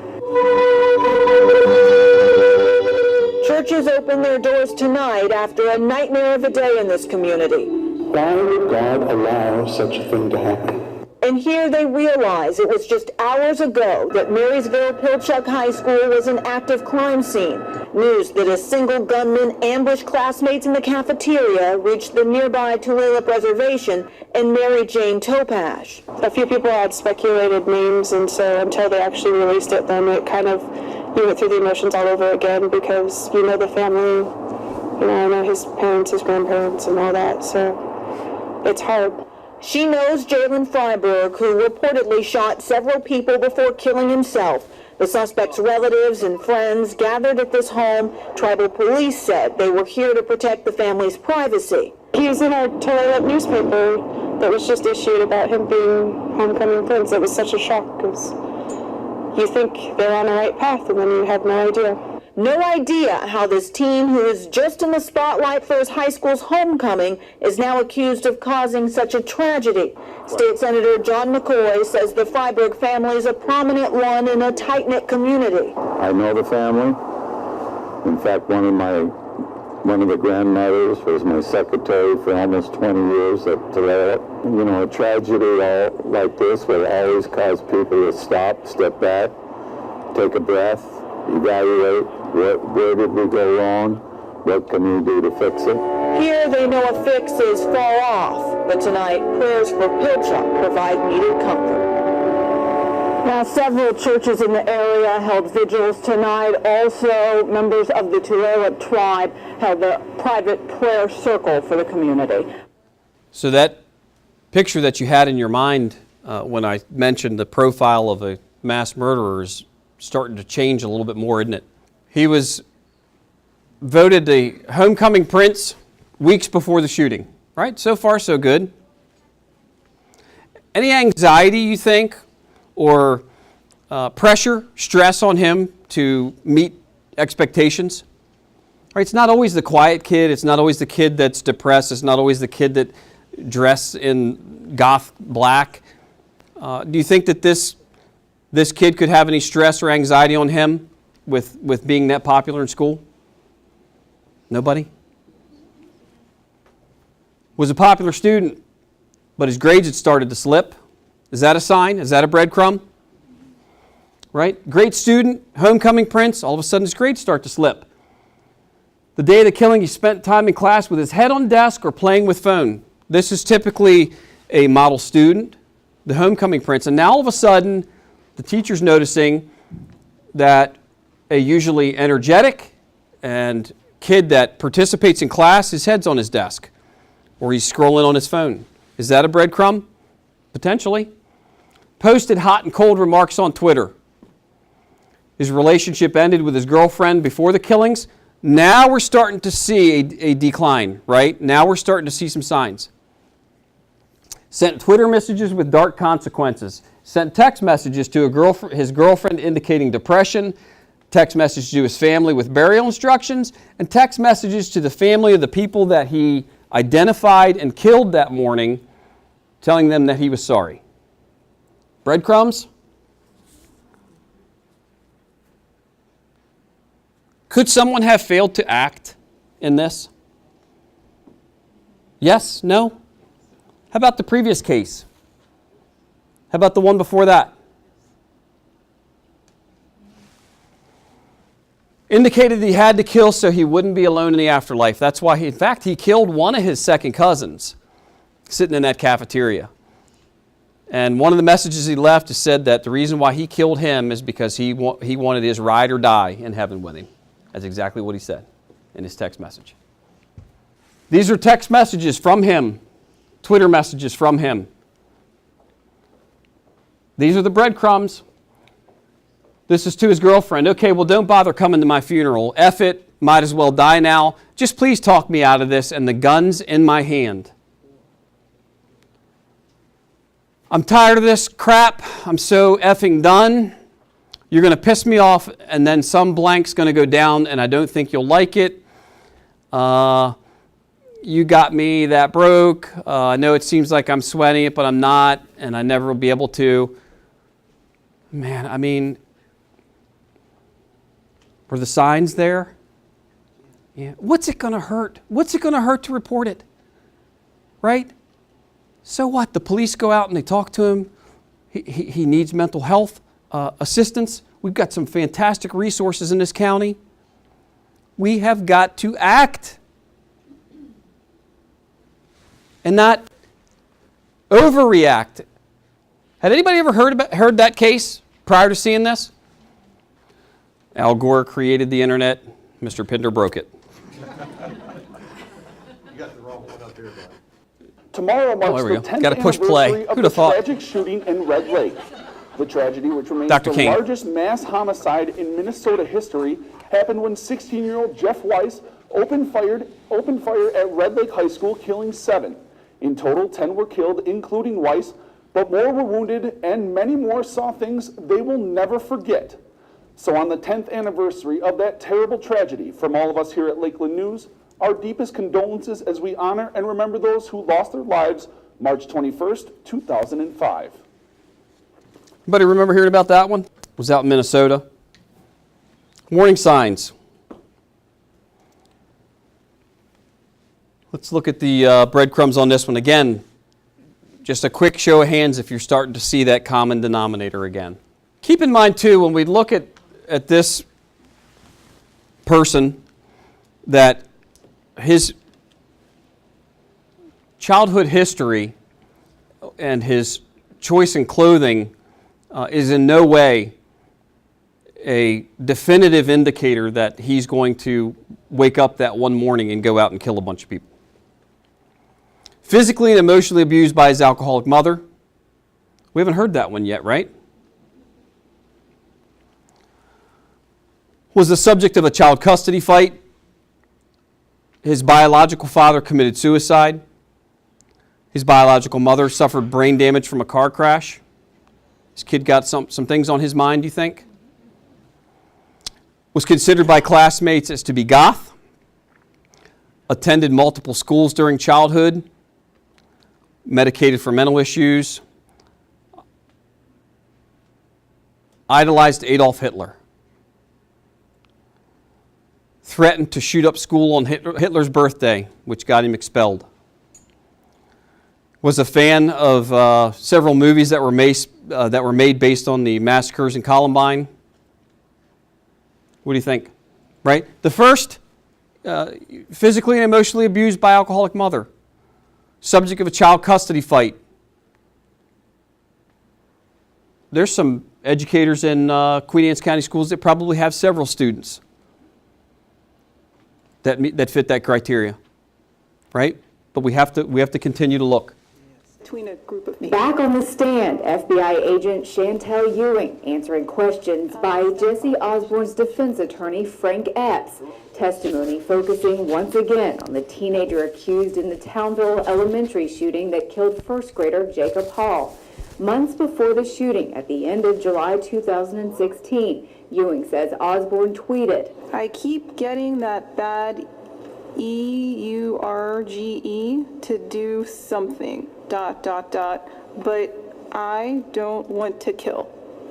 Churches open their doors tonight after a nightmare of a day in this community. Why would God allow such a thing to happen? And here they realize it was just hours ago that Marysville-Pilchuck High School was an active crime scene. News that a single gunman ambushed classmates in the cafeteria reached the nearby Tulalip Reservation and Mary Jane Topash. A few people had speculated names, and so until they actually released it, then it kind of, you went through the emotions all over again because you know the family, I know his parents, his grandparents, and all that, so it's hard. She knows Jalen Freiberg, who reportedly shot several people before killing himself. The suspect's relatives and friends gathered at this home. Tribal police said they were here to protect the family's privacy. He was in our Tulalip newspaper that was just issued about him being homecoming prince. It was such a shock because you think they're on the right path and then you have no idea. No idea how this teen, who is just in the spotlight for his high school's homecoming, is now accused of causing such a tragedy. State Senator John McCoy says the Freiberg family is a prominent one in a tight-knit community. I know the family. In fact, one of the grandmothers was my secretary for almost 20 years at Tulalip. A tragedy like this will always cause people to stop, step back, take a breath, evaluate where did we go wrong, what can we do to fix it. Here they know a fix is far off, but tonight prayers for Pilchuck provide needed comfort. Now, several churches in the area held vigils tonight. Also, members of the Tulalip tribe held a private prayer circle for the community. So that picture that you had in your mind when I mentioned the profile of a mass murderer is starting to change a little bit more, isn't it? He was voted the homecoming prince weeks before the shooting, right? So far, so good. Any anxiety, you think, or pressure, stress on him to meet expectations? Right? It's not always the quiet kid. It's not always the kid that's depressed. It's not always the kid that dressed in goth black. Do you think that this kid could have any stress or anxiety on him with being that popular in school? Nobody? Was a popular student, but his grades had started to slip. Is that a sign? Is that a breadcrumb? Right? Great student, homecoming prince, all of a sudden his grades start to slip. The day of the killing, he spent time in class with his head on desk or playing with phone. This is typically a model student, the homecoming prince, and now all of a sudden the teacher's noticing that a usually energetic and kid that participates in class, his head's on his desk or he's scrolling on his phone. Is that a breadcrumb? Potentially. Posted hot and cold remarks on Twitter. His relationship ended with his girlfriend before the killings. Now we're starting to see a decline, right? Now we're starting to see some signs. Sent Twitter messages with dark consequences. Sent text messages to his girlfriend indicating depression. Text message to his family with burial instructions. And text messages to the family of the people that he identified and killed that morning, telling them that he was sorry. Breadcrumbs? Could someone have failed to act in this? Yes? No? How about the previous case? How about the one before that? Indicated he had to kill so he wouldn't be alone in the afterlife. That's why, in fact, he killed one of his second cousins sitting in that cafeteria. And one of the messages he left said that the reason why he killed him is because he wanted his ride or die in heaven with him. That's exactly what he said in his text message. These are text messages from him, Twitter messages from him. These are the breadcrumbs. This is to his girlfriend. Okay, well, don't bother coming to my funeral. F it, might as well die now. Just please talk me out of this, and the gun's in my hand. I'm tired of this crap. I'm so effing done. You're going to piss me off, and then some blank's going to go down, and I don't think you'll like it. You got me that broke. I know it seems like I'm sweating it, but I'm not, and I never will be able to. Man, I mean, were the signs there? Yeah. What's it going to hurt? What's it going to hurt to report it? Right? So what? The police go out and they talk to him. He needs mental health assistance. We've got some fantastic resources in this county. We have got to act and not overreact. Had anybody ever heard that case prior to seeing this? Al Gore created the internet. Mr. Pinder broke it. You got the wrong one up here, bud. Tomorrow marks the 10th Gotta push play. anniversary of Who'd the have thought? tragic shooting in Red Lake. The tragedy, which remains Dr. the King. largest mass homicide in Minnesota history, happened when 16-year-old Jeff Weiss opened fire at Red Lake High School, killing 7. In total, 10 were killed, including Weiss, but more were wounded, and many more saw things they will never forget. So on the 10th anniversary of that terrible tragedy, from all of us here at Lakeland News, our deepest condolences as we honor and remember those who lost their lives March 21st, 2005. Anybody remember hearing about that one? It was out in Minnesota. Warning signs. Let's look at the breadcrumbs on this one. Again, just a quick show of hands if you're starting to see that common denominator again. Keep in mind, too, when we look at this person, that his childhood history and his choice in clothing is in no way a definitive indicator that he's going to wake up that one morning and go out and kill a bunch of people. Physically and emotionally abused by his alcoholic mother. We haven't heard that one yet, right? Was the subject of a child custody fight. His biological father committed suicide. His biological mother suffered brain damage from a car crash. This kid got some things on his mind, do you think? Was considered by classmates as to be goth. Attended multiple schools during childhood. Medicated for mental issues. Idolized Adolf Hitler. Threatened to shoot up school on Hitler's birthday, which got him expelled. Was a fan of several movies that were made based on the massacres in Columbine. What do you think? Right? The first, physically and emotionally abused by alcoholic mother. Subject of a child custody fight. There's some educators in Queen Anne's County schools that probably have several students that fit that criteria, right? But we have to continue to look. Between a group of people. Back on the stand, FBI agent Chantel Ewing answering questions by Jesse Osborne's defense attorney Frank Epps. Testimony focusing once again on the teenager accused in the Townville Elementary shooting that killed first grader Jacob Hall. Months before the shooting, at the end of July 2016, Ewing says Osborne tweeted, I keep getting that bad EURGE to do something, ... but I don't want to kill.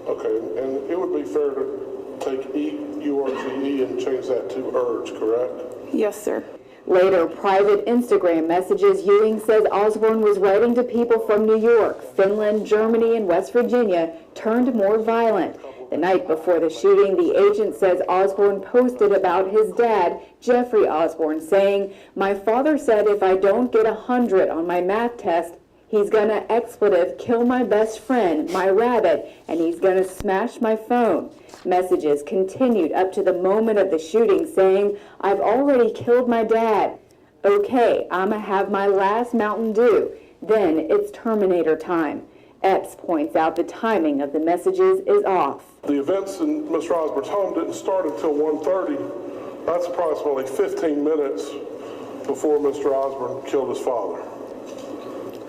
Okay, and it would be fair to take EURGE and change that to urge, correct? Yes, sir. Later, private Instagram messages Ewing says Osborne was writing to people from New York, Finland, Germany, and West Virginia turned more violent. The night before the shooting, the agent says Osborne posted about his dad, Jeffrey Osborne, saying, my father said if I don't get 100 on my math test, he's gonna expletive kill my best friend, my rabbit, and he's gonna smash my phone. Messages continued up to the moment of the shooting saying, I've already killed my dad. Okay, I'ma have my last Mountain Dew. Then it's Terminator time. Epps points out the timing of the messages is off. The events in Mr. Osborne's home didn't start until 1:30. That's approximately 15 minutes before Mr. Osborne killed his father.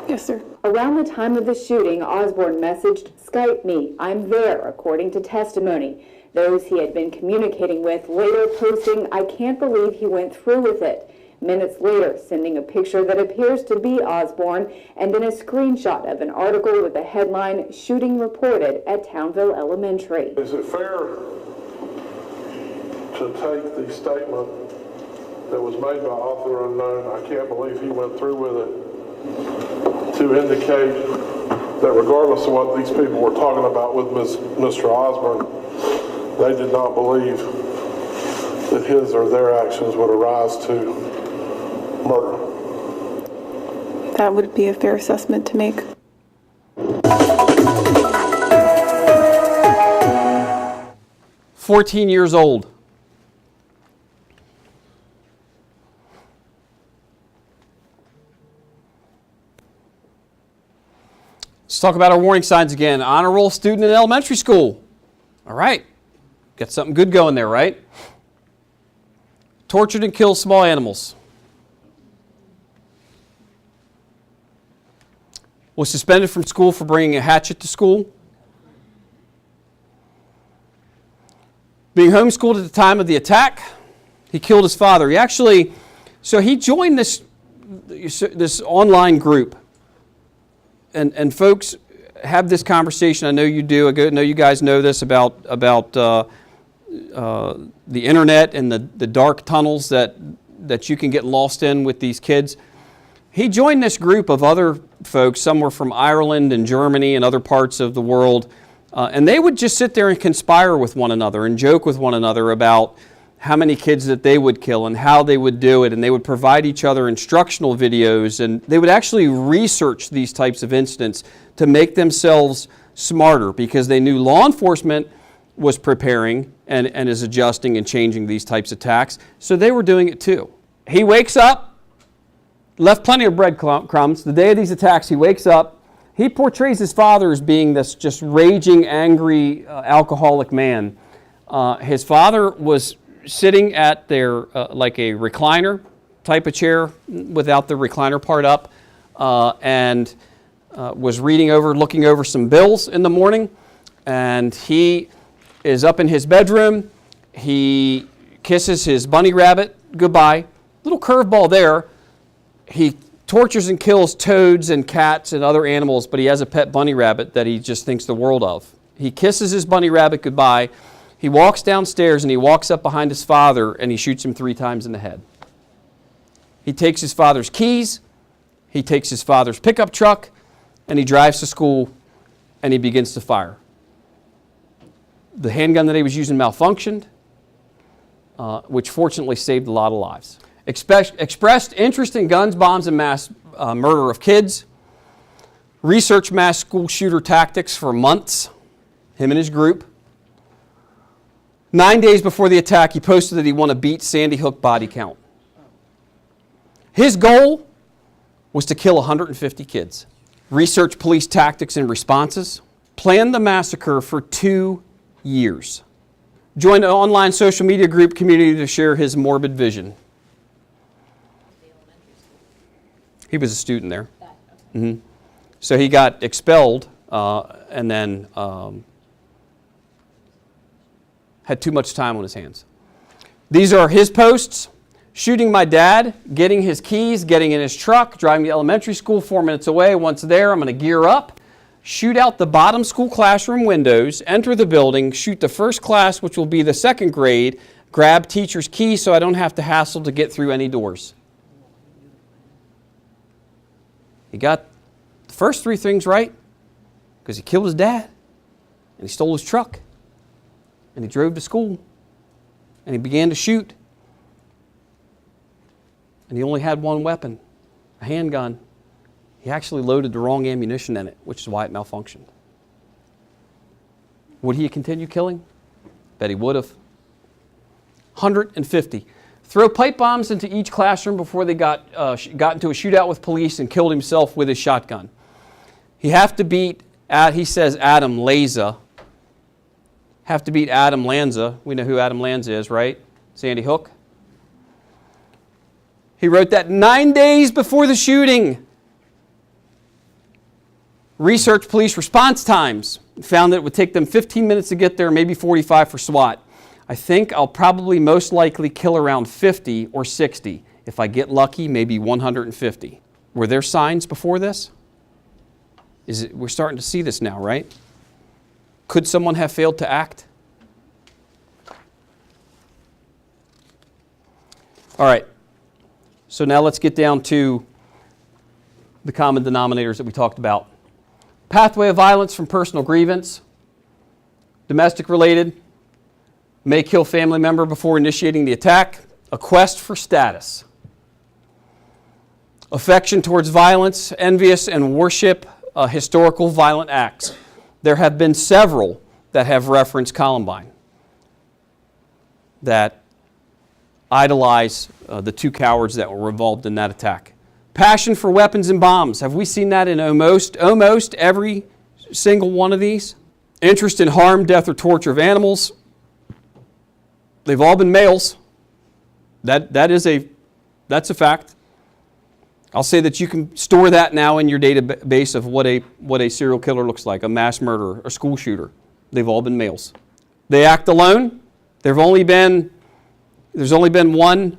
Yes, sir. Around the time of the shooting, Osborne messaged, "Skype me, I'm there," according to testimony. Those he had been communicating with later posting, "I can't believe he went through with it." Minutes later, sending a picture that appears to be Osborne, and then a screenshot of an article with the headline, "Shooting Reported at Townville Elementary." Is it fair to take the statement that was made by author unknown, "I can't believe he went through with it," to indicate that regardless of what these people were talking about with Mr. Osborne, they did not believe that his or their actions would arise to murder? That would be a fair assessment to make. "14 years old. Let's talk about our warning signs again. Honor roll student in elementary school. All right. Got something good going there, right? Tortured and killed small animals. Was suspended from school for bringing a hatchet to school. Being homeschooled at the time of the attack. He killed his father. He joined this online group. And folks, have this conversation. I know you do. I know you guys know this about the internet and the dark tunnels that you can get lost in with these kids. He joined this group of other folks. Some were from Ireland and Germany and other parts of the world. And they would just sit there and conspire with one another and joke with one another about how many kids that they would kill and how they would do it. And they would provide each other instructional videos. And they would actually research these types of incidents to make themselves smarter, because they knew law enforcement was preparing and is adjusting and changing these types of attacks. So they were doing it too. He wakes up, left plenty of breadcrumbs. The day of these attacks, he wakes up. He portrays his father as being this just raging, angry, alcoholic man. His father was sitting at their, like a recliner type of chair without the recliner part up, and was looking over some bills in the morning. And he is up in his bedroom. He kisses his bunny rabbit goodbye. Little curveball there. He tortures and kills toads and cats and other animals, but he has a pet bunny rabbit that he just thinks the world of. He kisses his bunny rabbit goodbye. He walks downstairs and he walks up behind his father and he shoots him 3 times in the head. He takes his father's keys, he takes his father's pickup truck, and he drives to school and he begins to fire. The handgun that he was using malfunctioned, which fortunately saved a lot of lives. Expressed interest in guns, bombs, and mass murder of kids. Researched mass school shooter tactics for months, him and his group. 9 days before the attack, he posted that he wanted to beat Sandy Hook body count. His goal was to kill 150 kids. Researched police tactics and responses. Planned the massacre for 2 years. Joined an online social media group community to share his morbid vision. He was a student there. Mm-hmm. So he got expelled and then had too much time on his hands. These are his posts. Shooting my dad, getting his keys, getting in his truck, driving to elementary school 4 minutes away. Once there, I'm going to gear up, shoot out the bottom school classroom windows, enter the building, shoot the first class, which will be the second grade, grab teacher's key so I don't have to hassle to get through any doors. He got the first 3 things right because he killed his dad and he stole his truck and he drove to school and he began to shoot. And he only had one weapon, a handgun. He actually loaded the wrong ammunition in it, which is why it malfunctioned. Would he continue killing? Bet he would have. 150. throw pipe bombs into each classroom before they got into a shootout with police and killed himself with his shotgun. He have to beat, he says Adam Lanza. Have to beat Adam Lanza. We know who Adam Lanza is, right? Sandy Hook. He wrote that 9 days before the shooting. Researched police response times. Found that it would take them 15 minutes to get there, maybe 45 for SWAT. I think I'll probably most likely kill around 50 or 60. If I get lucky, maybe 150. Were there signs before this? We're starting to see this now, right? Could someone have failed to act? All right. So now let's get down to the common denominators that we talked about. Pathway of violence from personal grievance, domestic related, may kill family member before initiating the attack, a quest for status, affection towards violence, envious and worship historical violent acts. There have been several that have referenced Columbine that idolize the two cowards that were involved in that attack. Passion for weapons and bombs. Have we seen that in almost every single one of these? Interest in harm, death, or torture of animals. They've all been males. That's a fact. I'll say that you can store that now in your database of what a serial killer looks like, a mass murderer, a school shooter. They've all been males. They act alone. There's only been one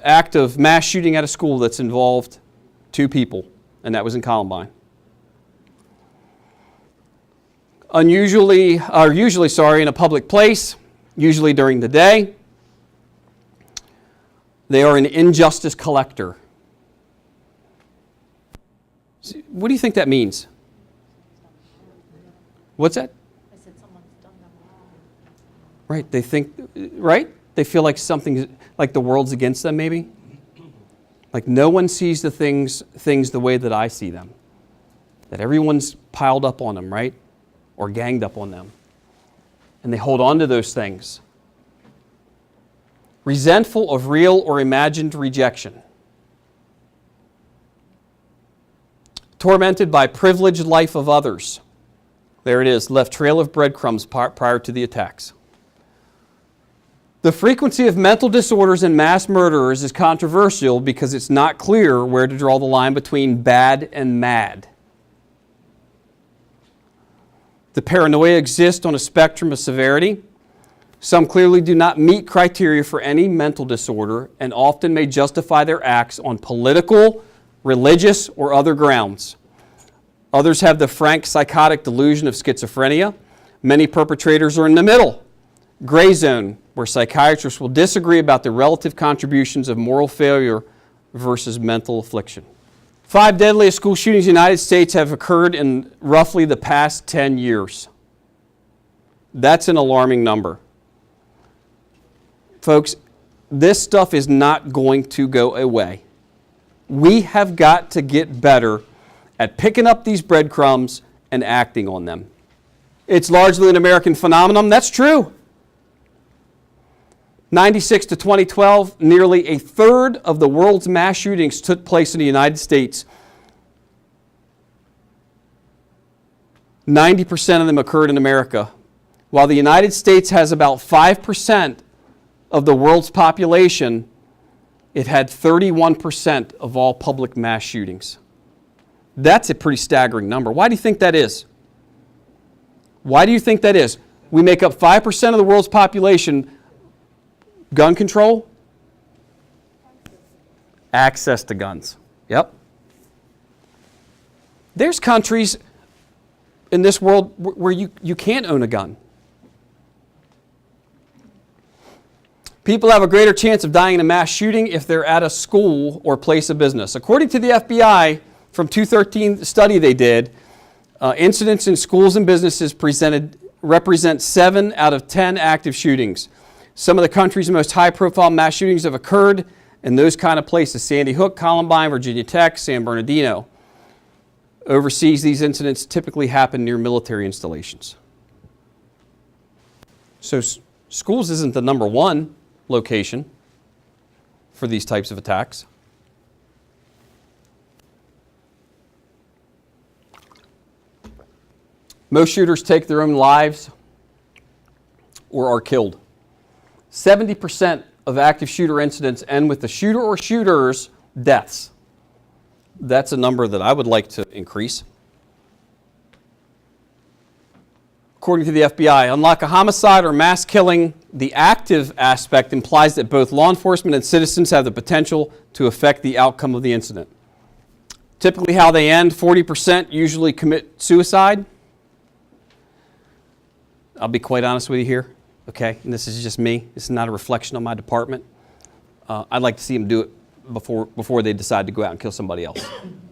act of mass shooting at a school that's involved two people, and that was in Columbine. Usually in a public place, usually during the day. They are an injustice collector. What do you think that means? What's that? I said someone's done them wrong. Right, they think, right? They feel like something, like the world's against them maybe. Like no one sees the things the way that I see them. That everyone's piled up on them, right? Or ganged up on them. And they hold on to those things. Resentful of real or imagined rejection. Tormented by privileged life of others. There it is, left trail of breadcrumbs prior to the attacks. The frequency of mental disorders in mass murderers is controversial because it's not clear where to draw the line between bad and mad. The paranoia exists on a spectrum of severity. Some clearly do not meet criteria for any mental disorder and often may justify their acts on political, religious, or other grounds. Others have the frank psychotic delusion of schizophrenia. Many perpetrators are in the middle, gray zone, where psychiatrists will disagree about the relative contributions of moral failure versus mental affliction. 5 deadliest school shootings in the United States have occurred in roughly the past 10 years. That's an alarming number. Folks, this stuff is not going to go away. We have got to get better at picking up these breadcrumbs and acting on them. It's largely an American phenomenon. That's true. 96 to 2012, nearly a third of the world's mass shootings took place in the United States. 90% of them occurred in America. While the United States has about 5% of the world's population, it had 31% of all public mass shootings. That's a pretty staggering number. Why do you think that is? Why do you think that is? We make up 5% of the world's population. Gun control? Access to guns. Yep. There's countries in this world where you can't own a gun. People have a greater chance of dying in a mass shooting if they're at a school or place of business. According to the FBI, from 2013 study they did, incidents in schools and businesses represent 7 out of 10 active shootings. Some of the country's most high-profile mass shootings have occurred in those kind of places: Sandy Hook, Columbine, Virginia Tech, San Bernardino. Overseas, these incidents typically happen near military installations. So schools isn't the number one. location for these types of attacks. Most shooters take their own lives or are killed. 70% of active shooter incidents end with the shooter or shooters' deaths. That's a number that I would like to increase. According to the FBI, unlike a homicide or mass killing, the active aspect implies that both law enforcement and citizens have the potential to affect the outcome of the incident. Typically how they end, 40% usually commit suicide. I'll be quite honest with you here, okay? And this is just me. This is not a reflection on my department. I'd like to see them do it before they decide to go out and kill somebody else,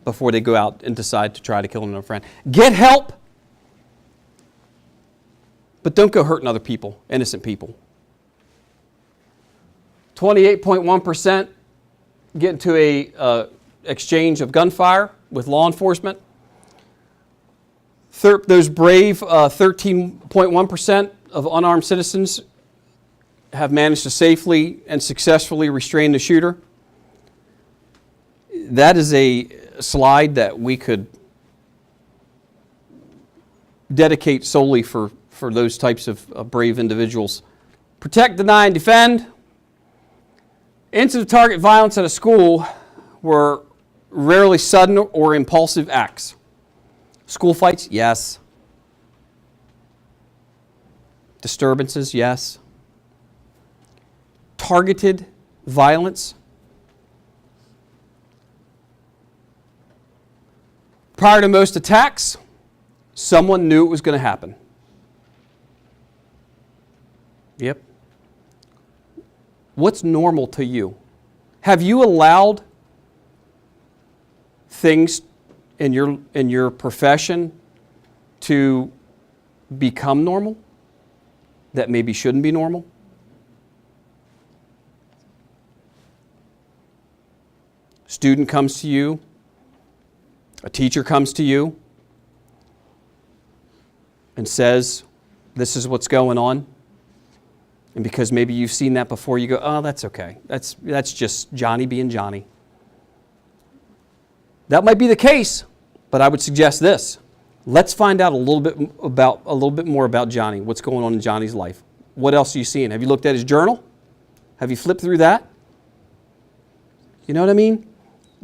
before they go out and decide to try to kill another friend. Get help, but don't go hurting other people, innocent people. 28.1% get into a exchange of gunfire with law enforcement. Those brave 13.1% of unarmed citizens have managed to safely and successfully restrain the shooter. That is a slide that we could dedicate solely for those types of brave individuals. Protect, deny, and defend. Incident target violence at a school were rarely sudden or impulsive acts. School fights, yes. Disturbances, yes. Targeted violence. Prior to most attacks, someone knew it was going to happen. Yep. What's normal to you? Have you allowed things in your profession to become normal that maybe shouldn't be normal? Student comes to you, a teacher comes to you and says, this is what's going on. And because maybe you've seen that before, you go, oh, that's okay. That's just Johnny being Johnny. That might be the case, but I would suggest this. Let's find out a little bit more about Johnny, what's going on in Johnny's life. What else are you seeing? Have you looked at his journal? Have you flipped through that? You know what I mean?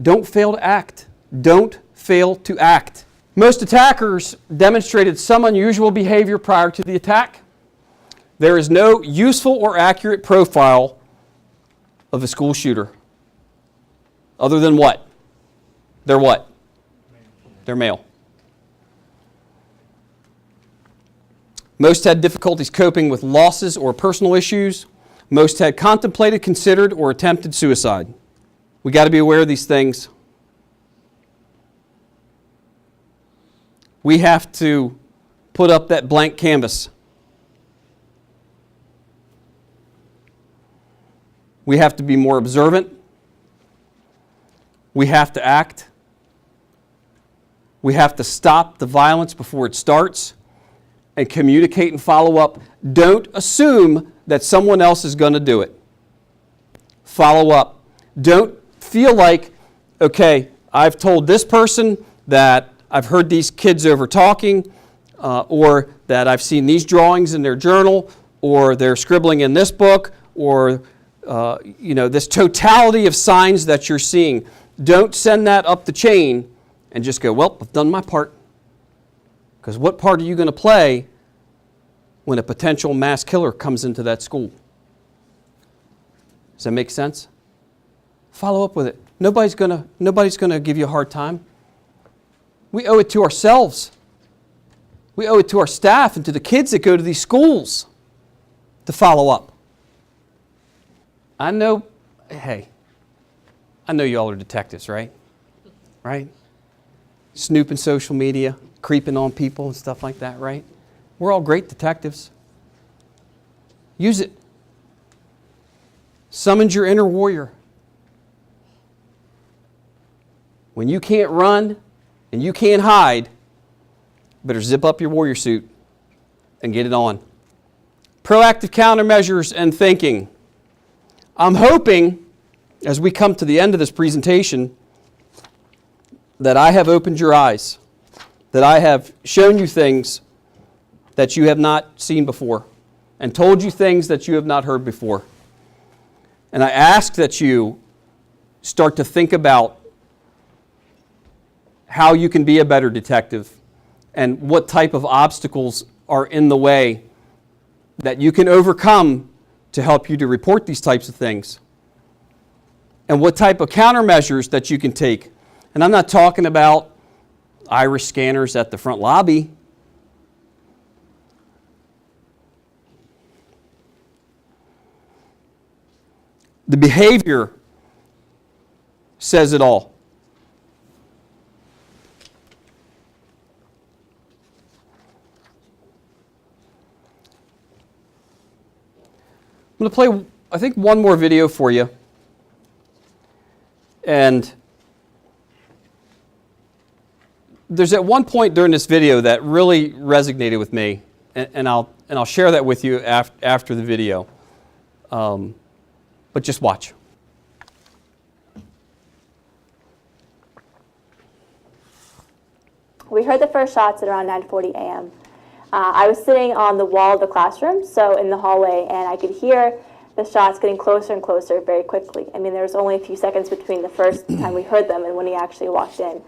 Don't fail to act. Don't fail to act. Most attackers demonstrated some unusual behavior prior to the attack. There is no useful or accurate profile of a school shooter. Other than what? They're what? They're male. Most had difficulties coping with losses or personal issues. Most had contemplated, considered, or attempted suicide. We got to be aware of these things. We have to put up that blank canvas. We have to be more observant. We have to act. We have to stop the violence before it starts and communicate and follow up. Don't assume that someone else is going to do it. Follow up. Don't feel like, okay, I've told this person that I've heard these kids over talking, or that I've seen these drawings in their journal, or they're scribbling in this book, or this totality of signs that you're seeing. Don't send that up the chain and just go, well, I've done my part. Because what part are you going to play when a potential mass killer comes into that school? Does that make sense? Follow up with it. Nobody's going to give you a hard time. We owe it to ourselves. We owe it to our staff and to the kids that go to these schools to follow up. I know y'all are detectives, right? Right? Snooping social media, creeping on people and stuff like that, right? We're all great detectives. Use it. Summons your inner warrior. When you can't run and you can't hide, better zip up your warrior suit and get it on. Proactive countermeasures and thinking. I'm hoping, as we come to the end of this presentation, that I have opened your eyes, that I have shown you things that you have not seen before, and told you things that you have not heard before. And I ask that you start to think about how you can be a better detective and what type of obstacles are in the way that you can overcome to help you to report these types of things, and what type of countermeasures that you can take. And I'm not talking about iris scanners at the front lobby. The behavior says it all. I'm going to play, I think, one more video for you. And there's at one point during this video that really resonated with me, and I'll share that with you after the video. But just watch. We heard the first shots at around 9:40 a.m. I was sitting on the wall of the classroom, so in the hallway, and I could hear the shots getting closer and closer very quickly. I mean, there was only a few seconds between the first time we heard them and when he actually walked in.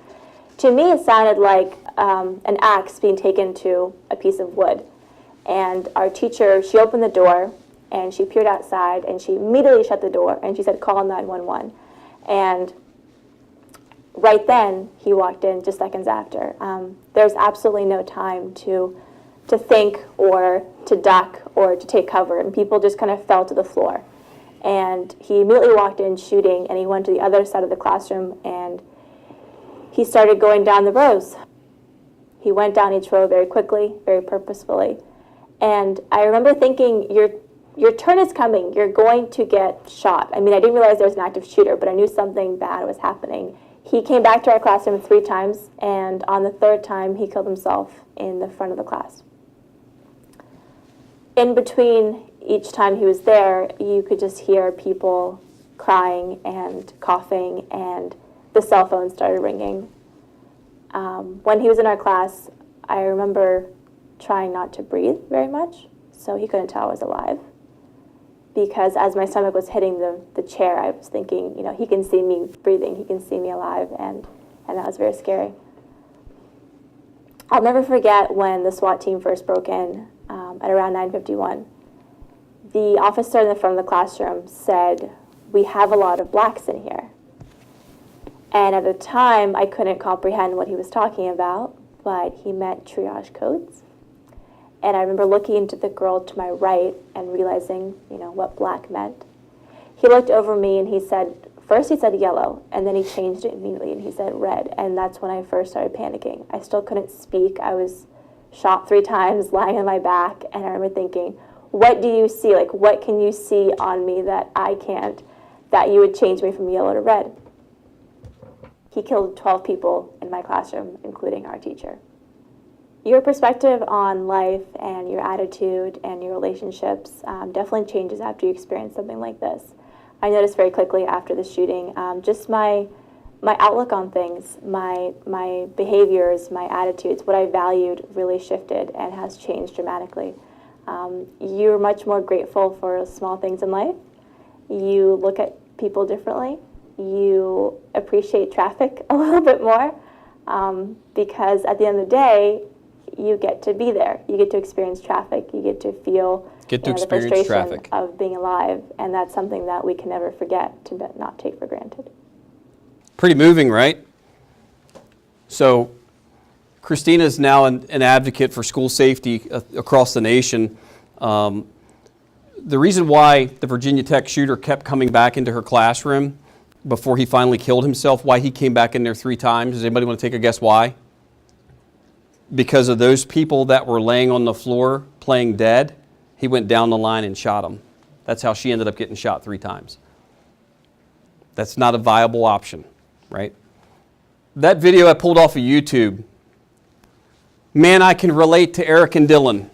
To me, it sounded like an axe being taken to a piece of wood. And our teacher, she opened the door, and she peered outside, and she immediately shut the door, and she said, "Call 911." And right then, he walked in just seconds after. There's absolutely no time to think or to duck or to take cover, and people just kind of fell to the floor. And he immediately walked in shooting, and he went to the other side of the classroom, and he started going down the rows. He went down each row very quickly, very purposefully. And I remember thinking, your turn is coming. You're going to get shot. I mean, I didn't realize there was an active shooter, but I knew something bad was happening. He came back to our classroom 3 times, and on the 3rd time, he killed himself in the front of the class. In between each time he was there, you could just hear people crying and coughing, and the cell phone started ringing. When he was in our class, I remember trying not to breathe very much, so he couldn't tell I was alive. Because as my stomach was hitting the chair, I was thinking, you know, he can see me breathing, he can see me alive, and that was very scary. I'll never forget when the SWAT team first broke in at around 9:51. The officer in the front of the classroom said, "We have a lot of blacks in here." And at the time, I couldn't comprehend what he was talking about, but he meant triage codes. And I remember looking to the girl to my right and realizing, you know, what black meant. He looked over me and he said, first he said yellow, and then he changed it immediately and he said red. And that's when I first started panicking. I still couldn't speak. I was shot 3 times, lying on my back. And I remember thinking, what do you see? Like, what can you see on me that I can't, that you would change me from yellow to red? He killed 12 people in my classroom, including our teacher. Your perspective on life and your attitude and your relationships definitely changes after you experience something like this. I noticed very quickly after the shooting, just my outlook on things, my behaviors, my attitudes, what I valued really shifted and has changed dramatically. You're much more grateful for small things in life. You look at people differently. You appreciate traffic a little bit more because at the end of the day, you get to be there. You get to experience traffic. You get to feel the frustration traffic of being alive, and that's something that we can never forget to not take for granted. Pretty moving, right? So Christina is now an advocate for school safety across the nation. The reason why the Virginia Tech shooter kept coming back into her classroom before he finally killed himself, why he came back in there 3 times, does anybody want to take a guess why? Because of those people that were laying on the floor playing dead, he went down the line and shot them. That's how she ended up getting shot 3 times. That's not a viable option, right? That video I pulled off of YouTube, man, I can relate to Eric and Dylan,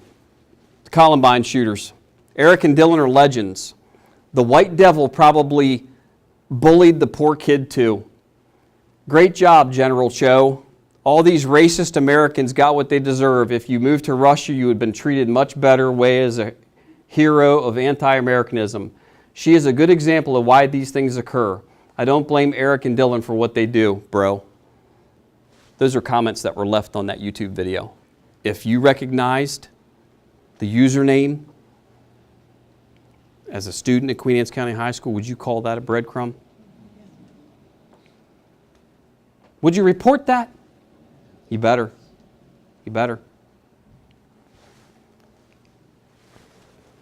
the Columbine shooters. Eric and Dylan are legends. The white devil probably bullied the poor kid too. Great job, General Cho. All these racist Americans got what they deserve. If you moved to Russia, you would have been treated much better way as a hero of anti-Americanism. She is a good example of why these things occur. I don't blame Eric and Dylan for what they do, bro. Those are comments that were left on that YouTube video. If you recognized the username as a student at Queen Anne's County High School, would you call that a breadcrumb? Would you report that? You better. You better.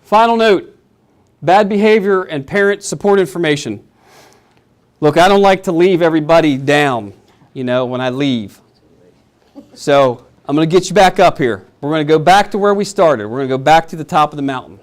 Final note, bad behavior and parent support information. Look, I don't like to leave everybody down, when I leave. So I'm going to get you back up here. We're going to go back to where we started. We're going to go back to the top of the mountain.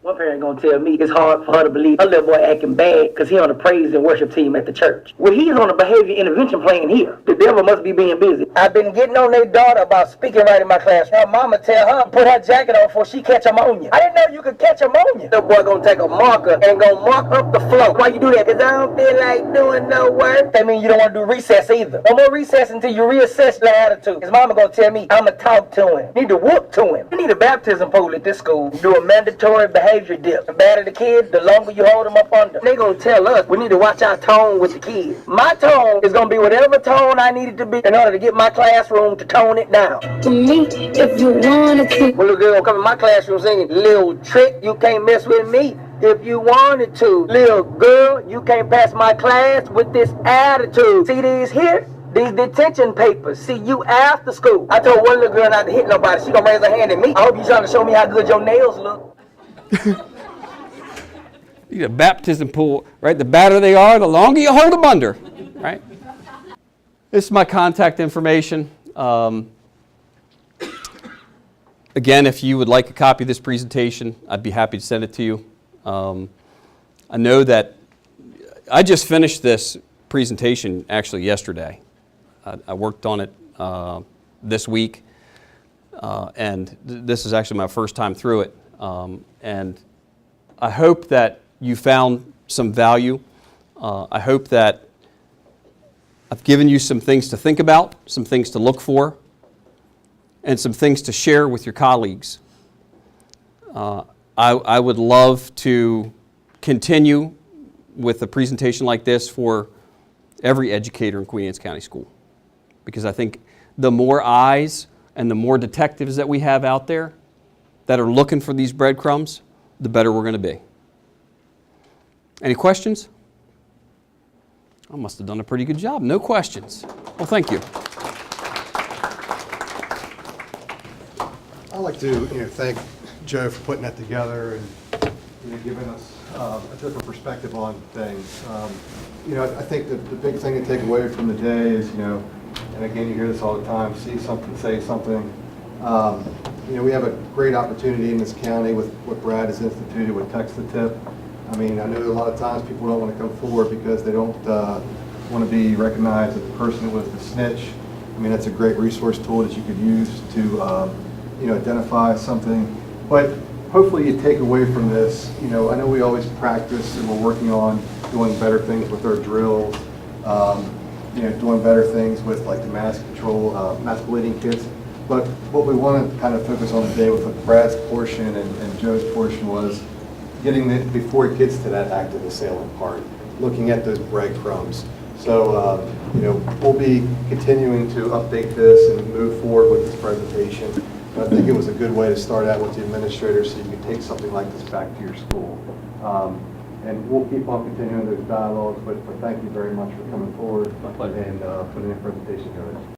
One parent gonna tell me it's hard for her to believe her little boy acting bad because he on the praise and worship team at the church. Well, he's on the behavior intervention plan here. The devil must be being busy. I've been getting on their daughter about speaking right in my class. Her mama tell her put her jacket on before she catch ammonia. I didn't know you could catch ammonia. The boy gonna take a marker and gonna mark up the floor. Why you do that? Because I don't feel like doing no work. That means you don't want to do recess either. No more recess until you reassess your attitude. His mama gonna tell me I'ma talk to him. Need to whoop to him. You need a baptism pool at this school. Do a mandatory behavior dip. The badder the kid, the longer you hold them up under. They gonna tell us we need to watch our tone with the kids. My tone is gonna be whatever tone I need it to be in order to get my classroom to tone it down. To me, if you wanted to. Well, little girl gonna come in my classroom singing, little trick, you can't mess with me. If you wanted to. Little girl, you can't pass my class with this attitude. See these here? These detention papers. See you after school. I told one little girl not to hit nobody. She gonna raise her hand at me. I hope you trying to show me how good your nails look. You need a baptism pool, right? The badder they are, the longer you hold them under, right? This is my contact information. Again, if you would like a copy of this presentation, I'd be happy to send it to you. I know that I just finished this presentation actually yesterday. I worked on it this week, and this is actually my first time through it. And I hope that you found some value. I hope that I've given you some things to think about, some things to look for, and some things to share with your colleagues. I would love to continue with a presentation like this for every educator in Queen Anne's County School, because I think the more eyes and the more detectives that we have out there that are looking for these breadcrumbs, the better we're going to be. Any questions? I must have done a pretty good job. No questions. Well, thank you. I'd like to thank Joe for putting that together and giving us a different perspective on things. I think that the big thing to take away from the day is, and again, you hear this all the time, see something, say something. We have a great opportunity in this county with what Brad has instituted with Text-to-Tip. I know a lot of times people don't want to come forward because they don't want to be recognized as the person who was the snitch. That's a great resource tool that you could use to identify something. But hopefully you take away from this, I know we always practice and we're working on doing better things with our drills, doing better things with like the mass control, mass bleeding kits. But what we want to kind of focus on today with Brad's portion and Joe's portion was getting before it gets to that active assailant part, looking at those breadcrumbs. So, we'll be continuing to update this and move forward with this presentation. But I think it was a good way to start out with the administrators so you can take something like this back to your school. And we'll keep on continuing those dialogues, but thank you very much for coming forward and putting a presentation together.